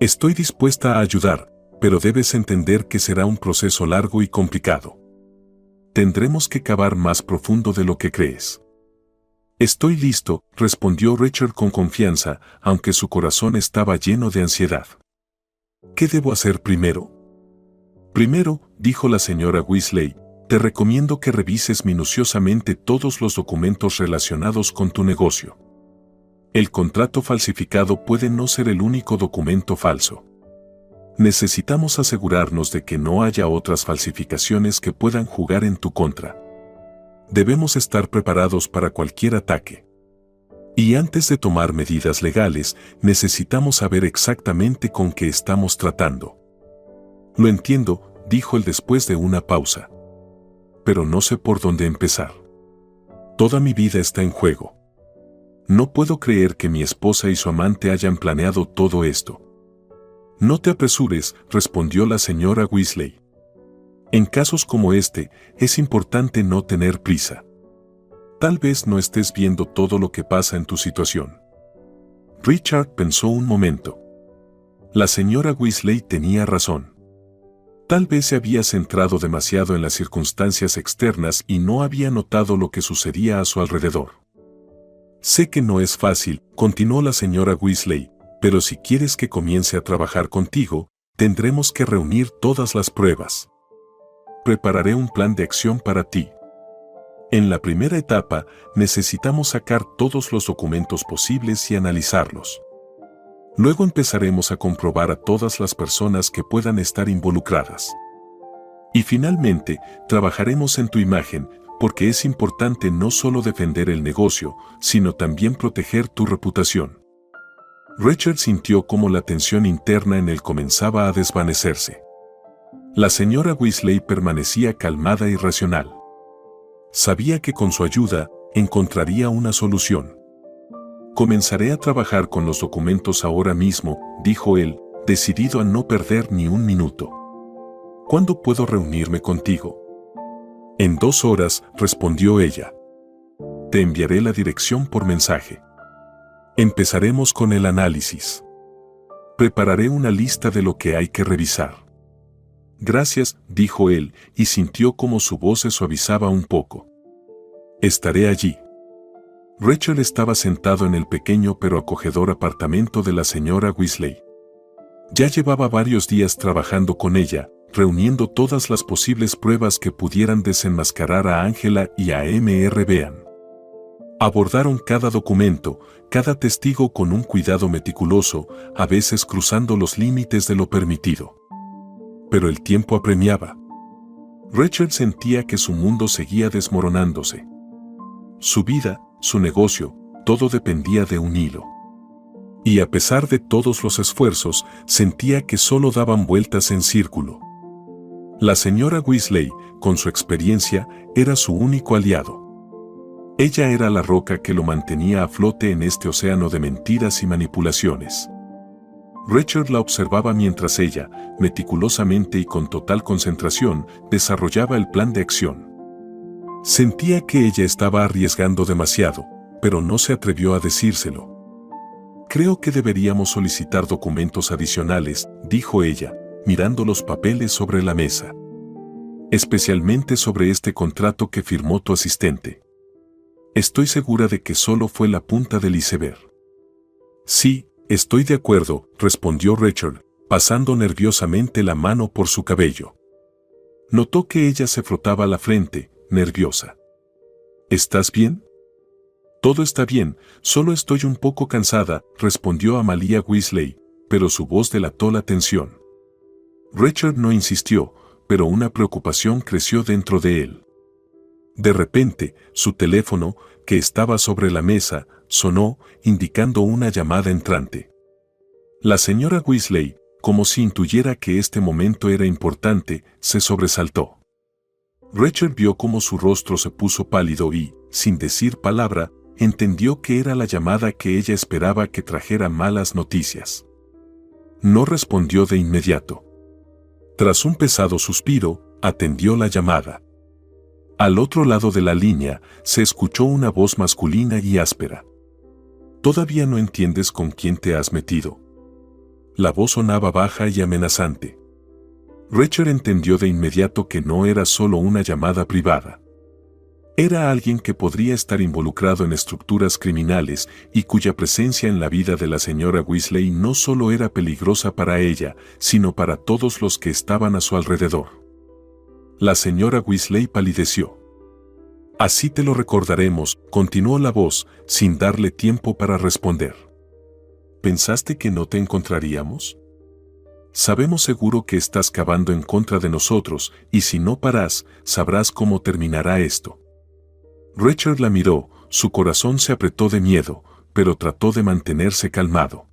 Estoy dispuesta a ayudar, pero debes entender que será un proceso largo y complicado. Tendremos que cavar más profundo de lo que crees». «Estoy listo», respondió Richard con confianza, aunque su corazón estaba lleno de ansiedad. «¿Qué debo hacer primero?» «Primero», dijo la señora Weasley, «te recomiendo que revises minuciosamente todos los documentos relacionados con tu negocio. El contrato falsificado puede no ser el único documento falso. Necesitamos asegurarnos de que no haya otras falsificaciones que puedan jugar en tu contra. Debemos estar preparados para cualquier ataque. Y antes de tomar medidas legales, necesitamos saber exactamente con qué estamos tratando». «Lo entiendo», dijo él después de una pausa. «Pero no sé por dónde empezar. Toda mi vida está en juego. No puedo creer que mi esposa y su amante hayan planeado todo esto». «No te apresures», respondió la señora Weasley. «En casos como este, es importante no tener prisa. Tal vez no estés viendo todo lo que pasa en tu situación». Richard pensó un momento. La señora Weasley tenía razón. Tal vez se había centrado demasiado en las circunstancias externas y no había notado lo que sucedía a su alrededor. «Sé que no es fácil», continuó la señora Weasley, «pero si quieres que comience a trabajar contigo, tendremos que reunir todas las pruebas. Prepararé un plan de acción para ti. En la primera etapa, necesitamos sacar todos los documentos posibles y analizarlos. Luego empezaremos a comprobar a todas las personas que puedan estar involucradas. Y finalmente, trabajaremos en tu imagen, porque es importante no solo defender el negocio, sino también proteger tu reputación». Richard sintió cómo la tensión interna en él comenzaba a desvanecerse. La señora Weasley permanecía calmada y racional. Sabía que con su ayuda, encontraría una solución. «Comenzaré a trabajar con los documentos ahora mismo», dijo él, decidido a no perder ni un minuto. «¿Cuándo puedo reunirme contigo?» «En 2 horas», respondió ella. «Te enviaré la dirección por mensaje. Empezaremos con el análisis. Prepararé una lista de lo que hay que revisar». «Gracias», dijo él, y sintió como su voz se suavizaba un poco. «Estaré allí». Richard estaba sentado en el pequeño pero acogedor apartamento de la señora Weasley. Ya llevaba varios días trabajando con ella, reuniendo todas las posibles pruebas que pudieran desenmascarar a Ángela y a Mr. Bean. Abordaron cada documento, cada testigo con un cuidado meticuloso, a veces cruzando los límites de lo permitido. Pero el tiempo apremiaba. Richard sentía que su mundo seguía desmoronándose. Su vida, su negocio, todo dependía de un hilo. Y a pesar de todos los esfuerzos, sentía que solo daban vueltas en círculo. La señora Weasley, con su experiencia, era su único aliado. Ella era la roca que lo mantenía a flote en este océano de mentiras y manipulaciones. Richard la observaba mientras ella, meticulosamente y con total concentración, desarrollaba el plan de acción. Sentía que ella estaba arriesgando demasiado, pero no se atrevió a decírselo. «Creo que deberíamos solicitar documentos adicionales», dijo ella, mirando los papeles sobre la mesa. «Especialmente sobre este contrato que firmó tu asistente. Estoy segura de que solo fue la punta del iceberg». Sí, estoy de acuerdo, respondió Rachel, pasando nerviosamente la mano por su cabello. Notó que ella se frotaba la frente, nerviosa. ¿Estás bien? Todo está bien, solo estoy un poco cansada, respondió Amalia Weasley, pero su voz delató la tensión. Rachel no insistió, pero una preocupación creció dentro de él. De repente, su teléfono, que estaba sobre la mesa, sonó, indicando una llamada entrante. La señora Weasley, como si intuyera que este momento era importante, se sobresaltó. Rachel vio cómo su rostro se puso pálido y, sin decir palabra, entendió que era la llamada que ella esperaba que trajera malas noticias. No respondió de inmediato. Tras un pesado suspiro, atendió la llamada. Al otro lado de la línea, se escuchó una voz masculina y áspera. ¿Todavía no entiendes con quién te has metido? La voz sonaba baja y amenazante. Rachel entendió de inmediato que no era solo una llamada privada. Era alguien que podría estar involucrado en estructuras criminales y cuya presencia en la vida de la señora Weasley no solo era peligrosa para ella, sino para todos los que estaban a su alrededor. La señora Weasley palideció. Así te lo recordaremos, continuó la voz, sin darle tiempo para responder. ¿Pensaste que no te encontraríamos? Sabemos seguro que estás cavando en contra de nosotros, y si no paras, sabrás cómo terminará esto. Rachel la miró, su corazón se apretó de miedo, pero trató de mantenerse calmado.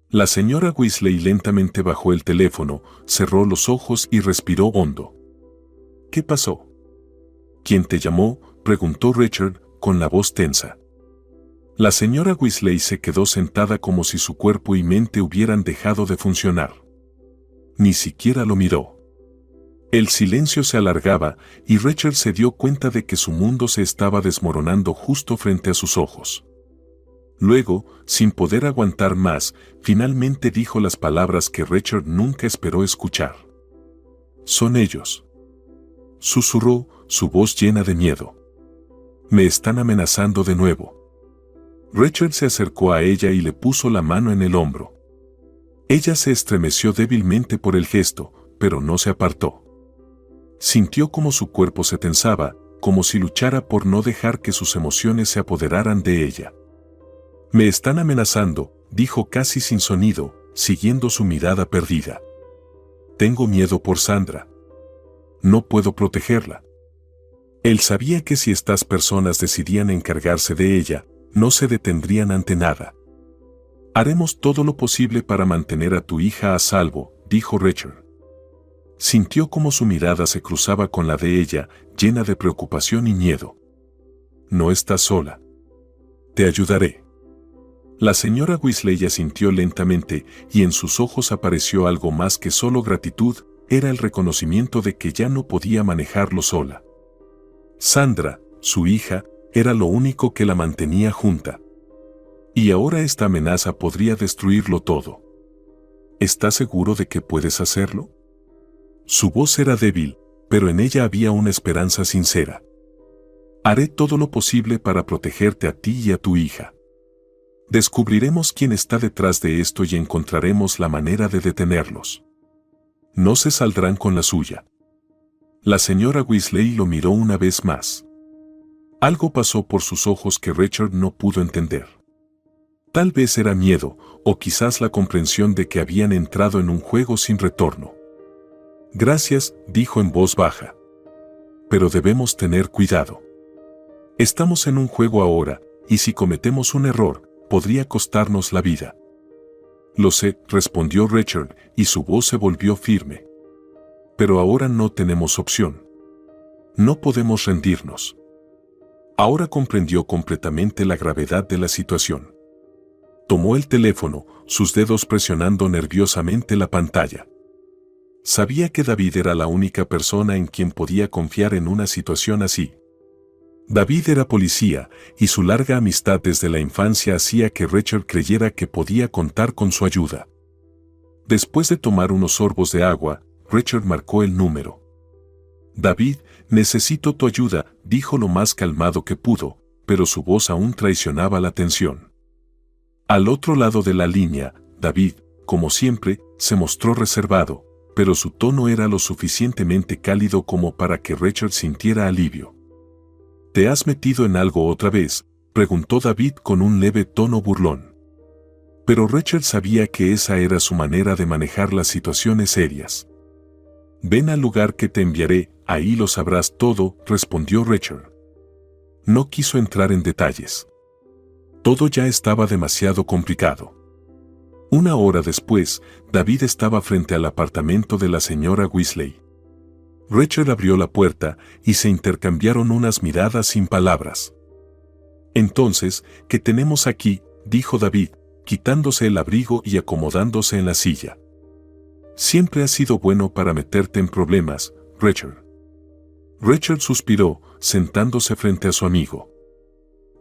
La señora Weasley lentamente bajó el teléfono, cerró los ojos y respiró hondo. ¿Qué pasó? ¿Quién te llamó?, preguntó Rachel, con la voz tensa. La señora Weasley se quedó sentada como si su cuerpo y mente hubieran dejado de funcionar. Ni siquiera lo miró. El silencio se alargaba y Rachel se dio cuenta de que su mundo se estaba desmoronando justo frente a sus ojos. Luego, sin poder aguantar más, finalmente dijo las palabras que Rachel nunca esperó escuchar. «Son ellos», susurró, su voz llena de miedo. «Me están amenazando de nuevo». Rachel se acercó a ella y le puso la mano en el hombro. Ella se estremeció débilmente por el gesto, pero no se apartó. Sintió como su cuerpo se tensaba, como si luchara por no dejar que sus emociones se apoderaran de ella. «Me están amenazando», dijo casi sin sonido, siguiendo su mirada perdida. «Tengo miedo por Sandra. No puedo protegerla». Él sabía que si estas personas decidían encargarse de ella, no se detendrían ante nada. «Haremos todo lo posible para mantener a tu hija a salvo», dijo Rachel. Sintió como su mirada se cruzaba con la de ella, llena de preocupación y miedo. «No estás sola. Te ayudaré». La señora Weasley asintió lentamente y en sus ojos apareció algo más que solo gratitud, era el reconocimiento de que ya no podía manejarlo sola. Sandra, su hija, era lo único que la mantenía junta. Y ahora esta amenaza podría destruirlo todo. ¿Estás seguro de que puedes hacerlo? Su voz era débil, pero en ella había una esperanza sincera. «Haré todo lo posible para protegerte a ti y a tu hija. Descubriremos quién está detrás de esto y encontraremos la manera de detenerlos. No se saldrán con la suya». La señora Weasley lo miró una vez más. Algo pasó por sus ojos que Rachel no pudo entender. Tal vez era miedo, o quizás la comprensión de que habían entrado en un juego sin retorno. «Gracias», dijo en voz baja. «Pero debemos tener cuidado. Estamos en un juego ahora, y si cometemos un error, podría costarnos la vida». «Lo sé», respondió Rachel, y su voz se volvió firme. «Pero ahora no tenemos opción. No podemos rendirnos». Ahora comprendió completamente la gravedad de la situación. Tomó el teléfono, sus dedos presionando nerviosamente la pantalla. Sabía que David era la única persona en quien podía confiar en una situación así. David era policía, y su larga amistad desde la infancia hacía que Rachel creyera que podía contar con su ayuda. Después de tomar unos sorbos de agua, Rachel marcó el número. «David, necesito tu ayuda», dijo lo más calmado que pudo, pero su voz aún traicionaba la tensión. Al otro lado de la línea, David, como siempre, se mostró reservado, pero su tono era lo suficientemente cálido como para que Richard sintiera alivio. ¿Te has metido en algo otra vez?, preguntó David con un leve tono burlón. Pero Richard sabía que esa era su manera de manejar las situaciones serias. Ven al lugar que te enviaré, ahí lo sabrás todo, respondió Richard. No quiso entrar en detalles. Todo ya estaba demasiado complicado. Una hora después, David estaba frente al apartamento de la señora Weasley. Richard abrió la puerta y se intercambiaron unas miradas sin palabras. Entonces, ¿qué tenemos aquí?, dijo David, quitándose el abrigo y acomodándose en la silla. Siempre has sido bueno para meterte en problemas, Richard. Richard suspiró, sentándose frente a su amigo.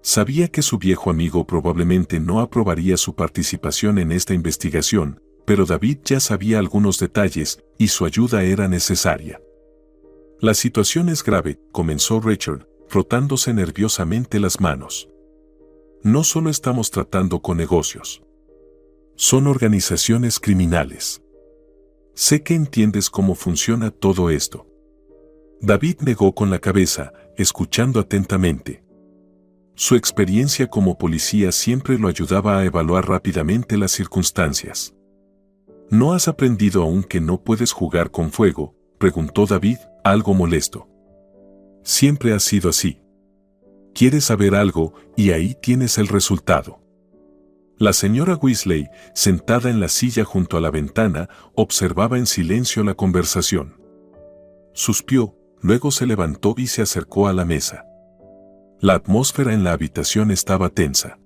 Sabía que su viejo amigo probablemente no aprobaría su participación en esta investigación, pero David ya sabía algunos detalles y su ayuda era necesaria. La situación es grave, comenzó Richard, frotándose nerviosamente las manos. No solo estamos tratando con negocios. Son organizaciones criminales. Sé que entiendes cómo funciona todo esto. David negó con la cabeza, escuchando atentamente. Su experiencia como policía siempre lo ayudaba a evaluar rápidamente las circunstancias. ¿No has aprendido aún que no puedes jugar con fuego?, preguntó David, algo molesto. Siempre ha sido así. Quieres saber algo, y ahí tienes el resultado. La señora Weasley, sentada en la silla junto a la ventana, observaba en silencio la conversación. Suspiró, luego se levantó y se acercó a la mesa. La atmósfera en la habitación estaba tensa.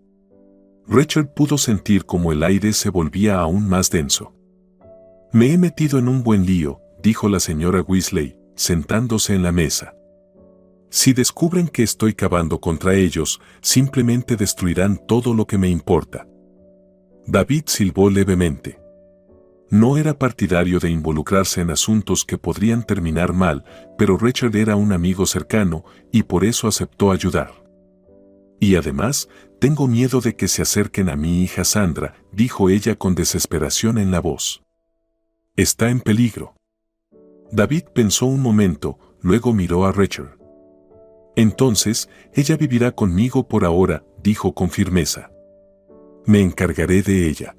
Richard pudo sentir cómo el aire se volvía aún más denso. Me he metido en un buen lío, dijo la señora Weasley, sentándose en la mesa. Si descubren que estoy cavando contra ellos, simplemente destruirán todo lo que me importa. David silbó levemente. No era partidario de involucrarse en asuntos que podrían terminar mal, pero Richard era un amigo cercano y por eso aceptó ayudar. Y además, tengo miedo de que se acerquen a mi hija Sandra, dijo ella con desesperación en la voz. Está en peligro. David pensó un momento, luego miró a Richard. Entonces, ella vivirá conmigo por ahora, dijo con firmeza. Me encargaré de ella.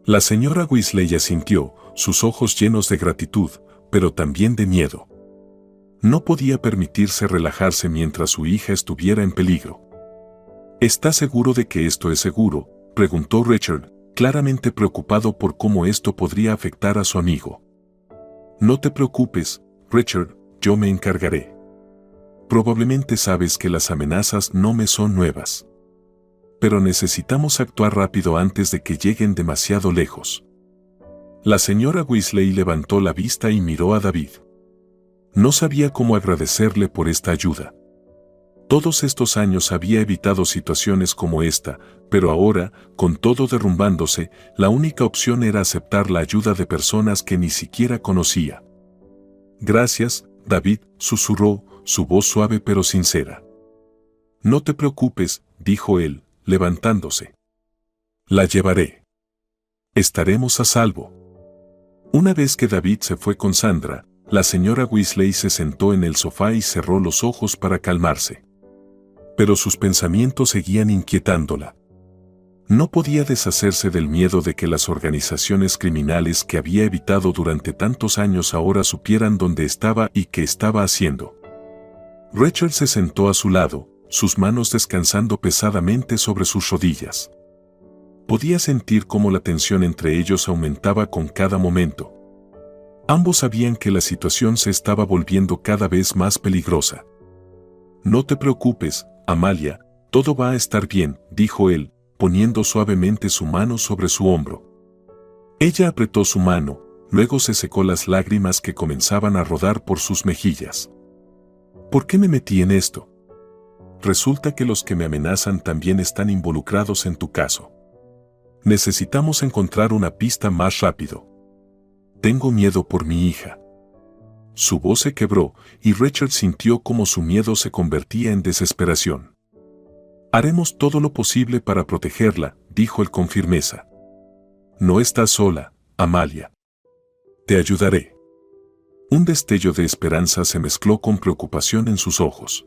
La señora Weasley asintió, sus ojos llenos de gratitud, pero también de miedo. No podía permitirse relajarse mientras su hija estuviera en peligro. ¿Está seguro de que esto es seguro?, preguntó Richard, claramente preocupado por cómo esto podría afectar a su amigo. No te preocupes, Richard, yo me encargaré. Probablemente sabes que las amenazas no me son nuevas. Pero necesitamos actuar rápido antes de que lleguen demasiado lejos. La señora Weasley levantó la vista y miró a David. No sabía cómo agradecerle por esta ayuda. Todos estos años había evitado situaciones como esta, pero ahora, con todo derrumbándose, la única opción era aceptar la ayuda de personas que ni siquiera conocía. Gracias, David, susurró, su voz suave pero sincera. No te preocupes, dijo él, levantándose. La llevaré. Estaremos a salvo. Una vez que David se fue con Sandra, la señora Weasley se sentó en el sofá y cerró los ojos para calmarse. Pero sus pensamientos seguían inquietándola. No podía deshacerse del miedo de que las organizaciones criminales que había evitado durante tantos años ahora supieran dónde estaba y qué estaba haciendo. Richard se sentó a su lado, sus manos descansando pesadamente sobre sus rodillas. Podía sentir cómo la tensión entre ellos aumentaba con cada momento. Ambos sabían que la situación se estaba volviendo cada vez más peligrosa. No te preocupes, Amalia, todo va a estar bien, dijo él, poniendo suavemente su mano sobre su hombro. Ella apretó su mano, luego se secó las lágrimas que comenzaban a rodar por sus mejillas. ¿Por qué me metí en esto? Resulta que los que me amenazan también están involucrados en tu caso. Necesitamos encontrar una pista más rápido. Tengo miedo por mi hija. Su voz se quebró y Richard sintió cómo su miedo se convertía en desesperación. Haremos todo lo posible para protegerla, dijo él con firmeza. No estás sola, Amalia. Te ayudaré. Un destello de esperanza se mezcló con preocupación en sus ojos.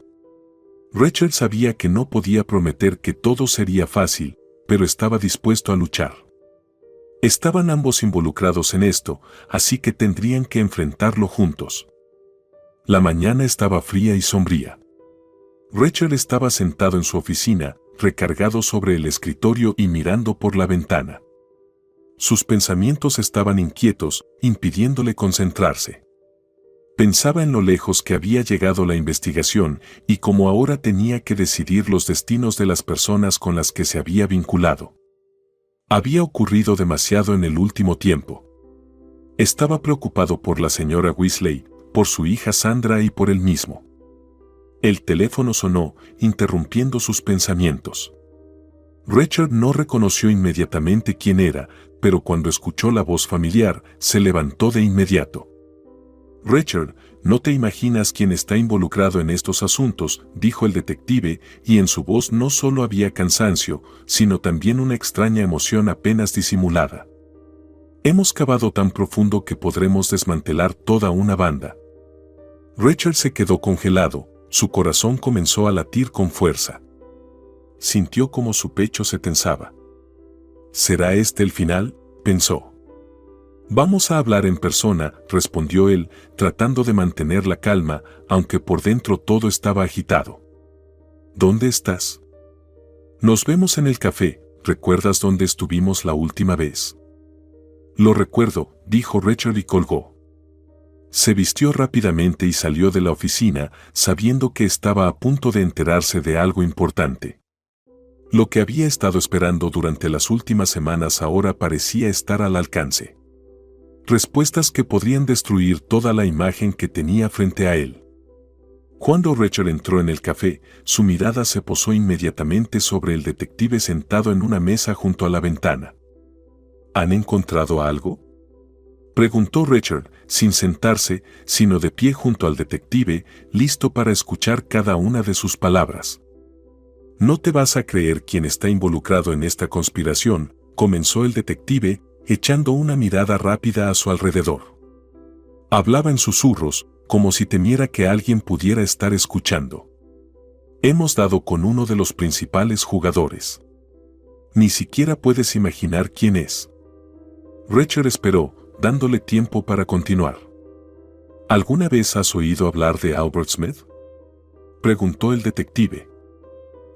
Rachel sabía que no podía prometer que todo sería fácil, pero estaba dispuesto a luchar. Estaban ambos involucrados en esto, así que tendrían que enfrentarlo juntos. La mañana estaba fría y sombría. Rachel estaba sentado en su oficina, recargado sobre el escritorio y mirando por la ventana. Sus pensamientos estaban inquietos, impidiéndole concentrarse. Pensaba en lo lejos que había llegado la investigación y cómo ahora tenía que decidir los destinos de las personas con las que se había vinculado. Había ocurrido demasiado en el último tiempo. Estaba preocupado por la señora Weasley, por su hija Sandra y por él mismo. El teléfono sonó, interrumpiendo sus pensamientos. Rachel no reconoció inmediatamente quién era, pero cuando escuchó la voz familiar, se levantó de inmediato. Rachel, no te imaginas quién está involucrado en estos asuntos, dijo el detective, y en su voz no solo había cansancio, sino también una extraña emoción apenas disimulada. Hemos cavado tan profundo que podremos desmantelar toda una banda. Rachel se quedó congelado, su corazón comenzó a latir con fuerza. Sintió como su pecho se tensaba. ¿Será este el final?, pensó. Vamos a hablar en persona, respondió él, tratando de mantener la calma, aunque por dentro todo estaba agitado. ¿Dónde estás? Nos vemos en el café, ¿recuerdas dónde estuvimos la última vez? Lo recuerdo, dijo Rachel y colgó. Se vistió rápidamente y salió de la oficina, sabiendo que estaba a punto de enterarse de algo importante. Lo que había estado esperando durante las últimas semanas ahora parecía estar al alcance. Respuestas que podrían destruir toda la imagen que tenía frente a él. Cuando Rachel entró en el café, su mirada se posó inmediatamente sobre el detective sentado en una mesa junto a la ventana. ¿Han encontrado algo?, preguntó Rachel, sin sentarse, sino de pie junto al detective, listo para escuchar cada una de sus palabras. No te vas a creer quién está involucrado en esta conspiración, comenzó el detective, echando una mirada rápida a su alrededor. Hablaba en susurros, como si temiera que alguien pudiera estar escuchando. Hemos dado con uno de los principales jugadores. Ni siquiera puedes imaginar quién es. Rachel esperó, dándole tiempo para continuar. ¿Alguna vez has oído hablar de Albert Smith?, preguntó el detective.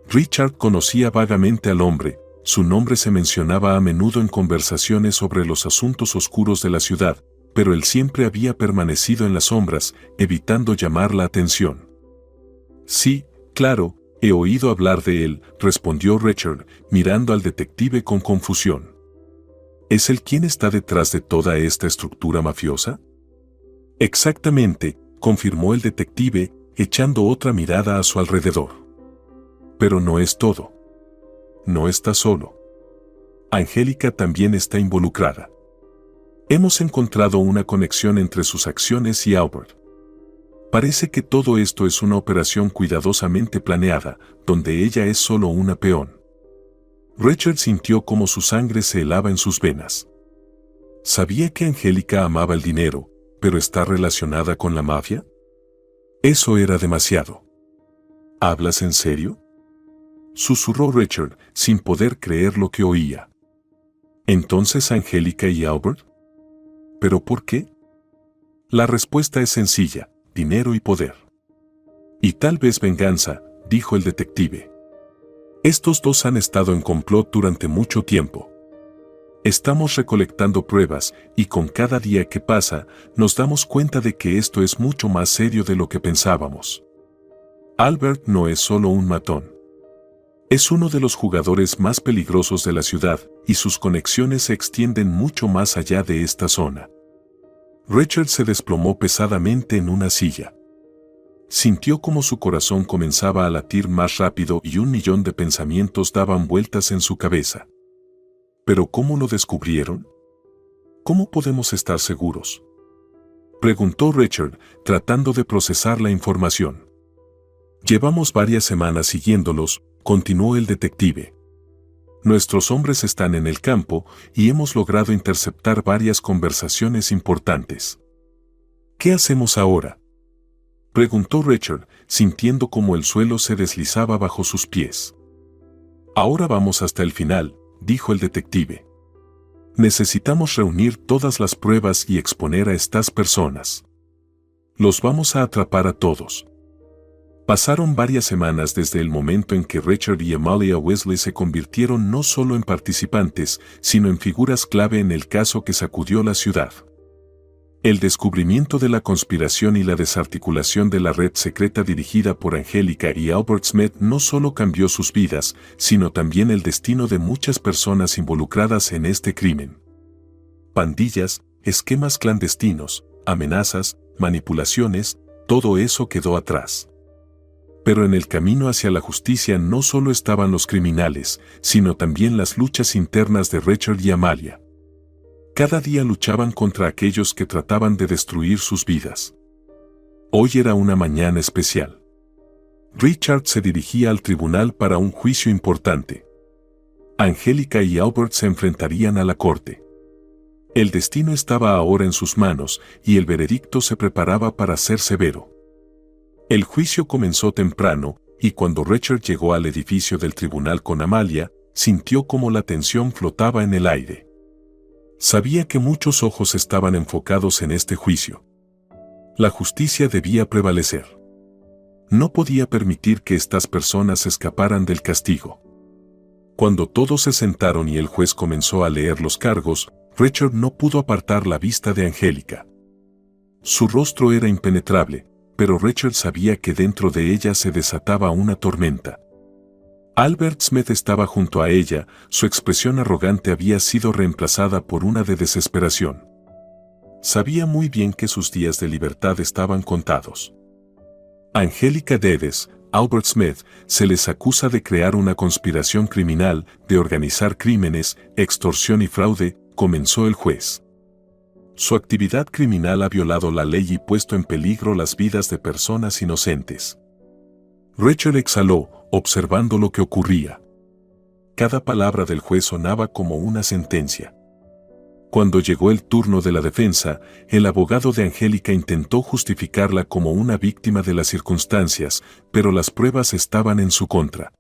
Richard conocía vagamente al hombre. Su nombre se mencionaba a menudo en conversaciones sobre los asuntos oscuros de la ciudad, pero él siempre había permanecido en las sombras, evitando llamar la atención. Sí, claro, he oído hablar de él, respondió Rachel, mirando al detective con confusión. ¿Es él quien está detrás de toda esta estructura mafiosa? Exactamente, confirmó el detective, echando otra mirada a su alrededor. Pero no es todo. No está solo. Angélica también está involucrada. Hemos encontrado una conexión entre sus acciones y Albert. Parece que todo esto es una operación cuidadosamente planeada, donde ella es solo una peón. Rachel sintió como su sangre se helaba en sus venas. Sabía que Angélica amaba el dinero, pero ¿está relacionada con la mafia? Eso era demasiado. ¿Hablas en serio?, susurró Rachel, sin poder creer lo que oía. ¿Entonces Angélica y Albert? ¿Pero por qué? La respuesta es sencilla: dinero y poder. Y tal vez venganza, dijo el detective. Estos dos han estado en complot durante mucho tiempo. Estamos recolectando pruebas y con cada día que pasa, nos damos cuenta de que esto es mucho más serio de lo que pensábamos. Albert no es solo un matón. Es uno de los jugadores más peligrosos de la ciudad, y sus conexiones se extienden mucho más allá de esta zona. Rachel se desplomó pesadamente en una silla. Sintió como su corazón comenzaba a latir más rápido y 1.000.000 de pensamientos daban vueltas en su cabeza. ¿Pero cómo lo descubrieron? ¿Cómo podemos estar seguros?, preguntó Rachel, tratando de procesar la información. Llevamos varias semanas siguiéndolos, continuó el detective. Nuestros hombres están en el campo y hemos logrado interceptar varias conversaciones importantes. ¿Qué hacemos ahora?, preguntó Richard, sintiendo como el suelo se deslizaba bajo sus pies. Ahora vamos hasta el final, dijo el detective. Necesitamos reunir todas las pruebas y exponer a estas personas. Los vamos a atrapar a todos. Pasaron varias semanas desde el momento en que Richard y Amalia Wesley se convirtieron no solo en participantes, sino en figuras clave en el caso que sacudió la ciudad. El descubrimiento de la conspiración y la desarticulación de la red secreta dirigida por Angélica y Albert Smith no solo cambió sus vidas, sino también el destino de muchas personas involucradas en este crimen. Pandillas, esquemas clandestinos, amenazas, manipulaciones, todo eso quedó atrás. Pero en el camino hacia la justicia no solo estaban los criminales, sino también las luchas internas de Richard y Amalia. Cada día luchaban contra aquellos que trataban de destruir sus vidas. Hoy era una mañana especial. Richard se dirigía al tribunal para un juicio importante. Angélica y Albert se enfrentarían a la corte. El destino estaba ahora en sus manos y el veredicto se preparaba para ser severo. El juicio comenzó temprano y cuando Richard llegó al edificio del tribunal con Amalia, sintió como la tensión flotaba en el aire. Sabía que muchos ojos estaban enfocados en este juicio. La justicia debía prevalecer. No podía permitir que estas personas escaparan del castigo. Cuando todos se sentaron y el juez comenzó a leer los cargos, Richard no pudo apartar la vista de Angélica. Su rostro era impenetrable, pero Richard sabía que dentro de ella se desataba una tormenta. Albert Smith estaba junto a ella, su expresión arrogante había sido reemplazada por una de desesperación. Sabía muy bien que sus días de libertad estaban contados. Angélica Dedes, Albert Smith, se les acusa de crear una conspiración criminal, de organizar crímenes, extorsión y fraude, comenzó el juez. Su actividad criminal ha violado la ley y puesto en peligro las vidas de personas inocentes. Richard exhaló, observando lo que ocurría. Cada palabra del juez sonaba como una sentencia. Cuando llegó el turno de la defensa, el abogado de Angélica intentó justificarla como una víctima de las circunstancias, pero las pruebas estaban en su contra.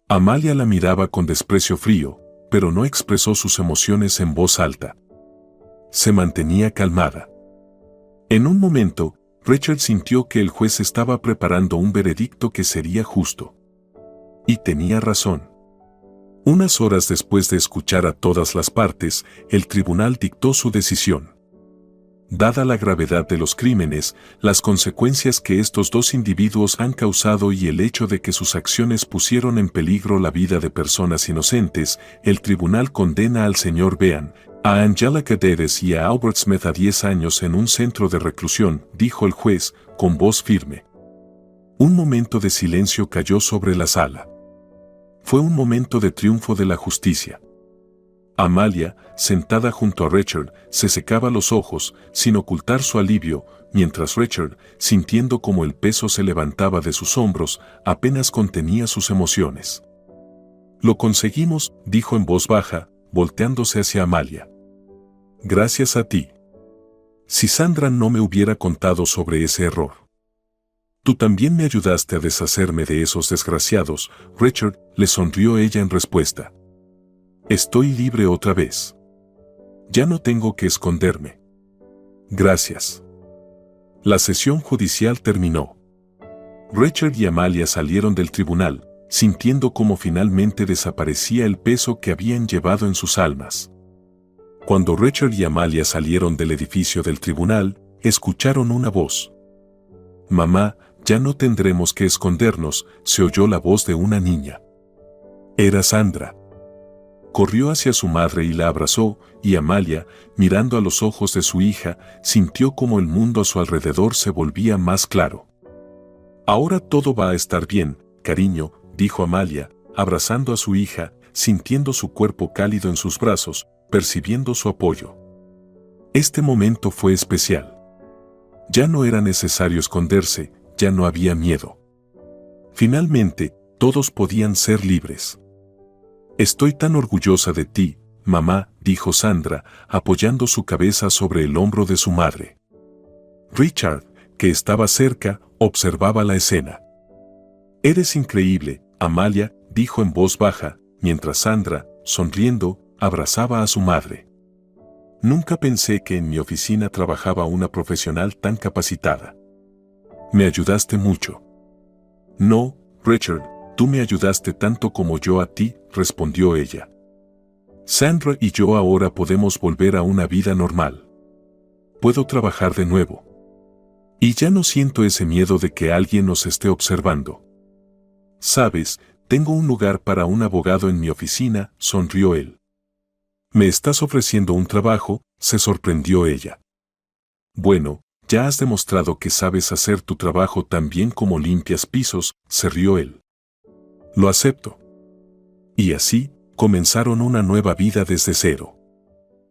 Amalia la miraba con desprecio frío, pero no expresó sus emociones en voz alta. Se mantenía calmada. En un momento, Richard sintió que el juez estaba preparando un veredicto que sería justo. Y tenía razón. Unas horas después de escuchar a todas las partes, el tribunal dictó su decisión. Dada la gravedad de los crímenes, las consecuencias que estos dos individuos han causado y el hecho de que sus acciones pusieron en peligro la vida de personas inocentes, el tribunal condena al señor Bean, a Angélica Dedes y a Albert Smith a 10 años en un centro de reclusión, dijo el juez, con voz firme. Un momento de silencio cayó sobre la sala. Fue un momento de triunfo de la justicia. Amalia, sentada junto a Richard, se secaba los ojos, sin ocultar su alivio, mientras Richard, sintiendo como el peso se levantaba de sus hombros, apenas contenía sus emociones. Lo conseguimos, dijo en voz baja, volteándose hacia Amalia. Gracias a ti. Si Sandra no me hubiera contado sobre ese error. Tú también me ayudaste a deshacerme de esos desgraciados, Richard, le sonrió ella en respuesta. Estoy libre otra vez. Ya no tengo que esconderme. Gracias. La sesión judicial terminó. Richard y Amalia salieron del tribunal, sintiendo cómo finalmente desaparecía el peso que habían llevado en sus almas. Cuando Richard y Amalia salieron del edificio del tribunal, escucharon una voz. Mamá, ya no tendremos que escondernos, se oyó la voz de una niña. Era Sandra. Corrió hacia su madre y la abrazó, y Amalia, mirando a los ojos de su hija, sintió como el mundo a su alrededor se volvía más claro. Ahora todo va a estar bien, cariño, dijo Amalia, abrazando a su hija, sintiendo su cuerpo cálido en sus brazos, percibiendo su apoyo. Este momento fue especial. Ya no era necesario esconderse, ya no había miedo. Finalmente, todos podían ser libres. Estoy tan orgullosa de ti, mamá, dijo Sandra, apoyando su cabeza sobre el hombro de su madre. Richard, que estaba cerca, observaba la escena. Eres increíble, Amalia, dijo en voz baja, mientras Sandra, sonriendo, abrazaba a su madre. Nunca pensé que en mi oficina trabajaba una profesional tan capacitada. Me ayudaste mucho. No, Richard, tú me ayudaste tanto como yo a ti, respondió ella. Sandra y yo ahora podemos volver a una vida normal. Puedo trabajar de nuevo. Y ya no siento ese miedo de que alguien nos esté observando. Sabes, tengo un lugar para un abogado en mi oficina, sonrió él. ¿Me estás ofreciendo un trabajo?, se sorprendió ella. Bueno, ya has demostrado que sabes hacer tu trabajo tan bien como limpias pisos, se rió él. Lo acepto. Y así, comenzaron una nueva vida desde cero.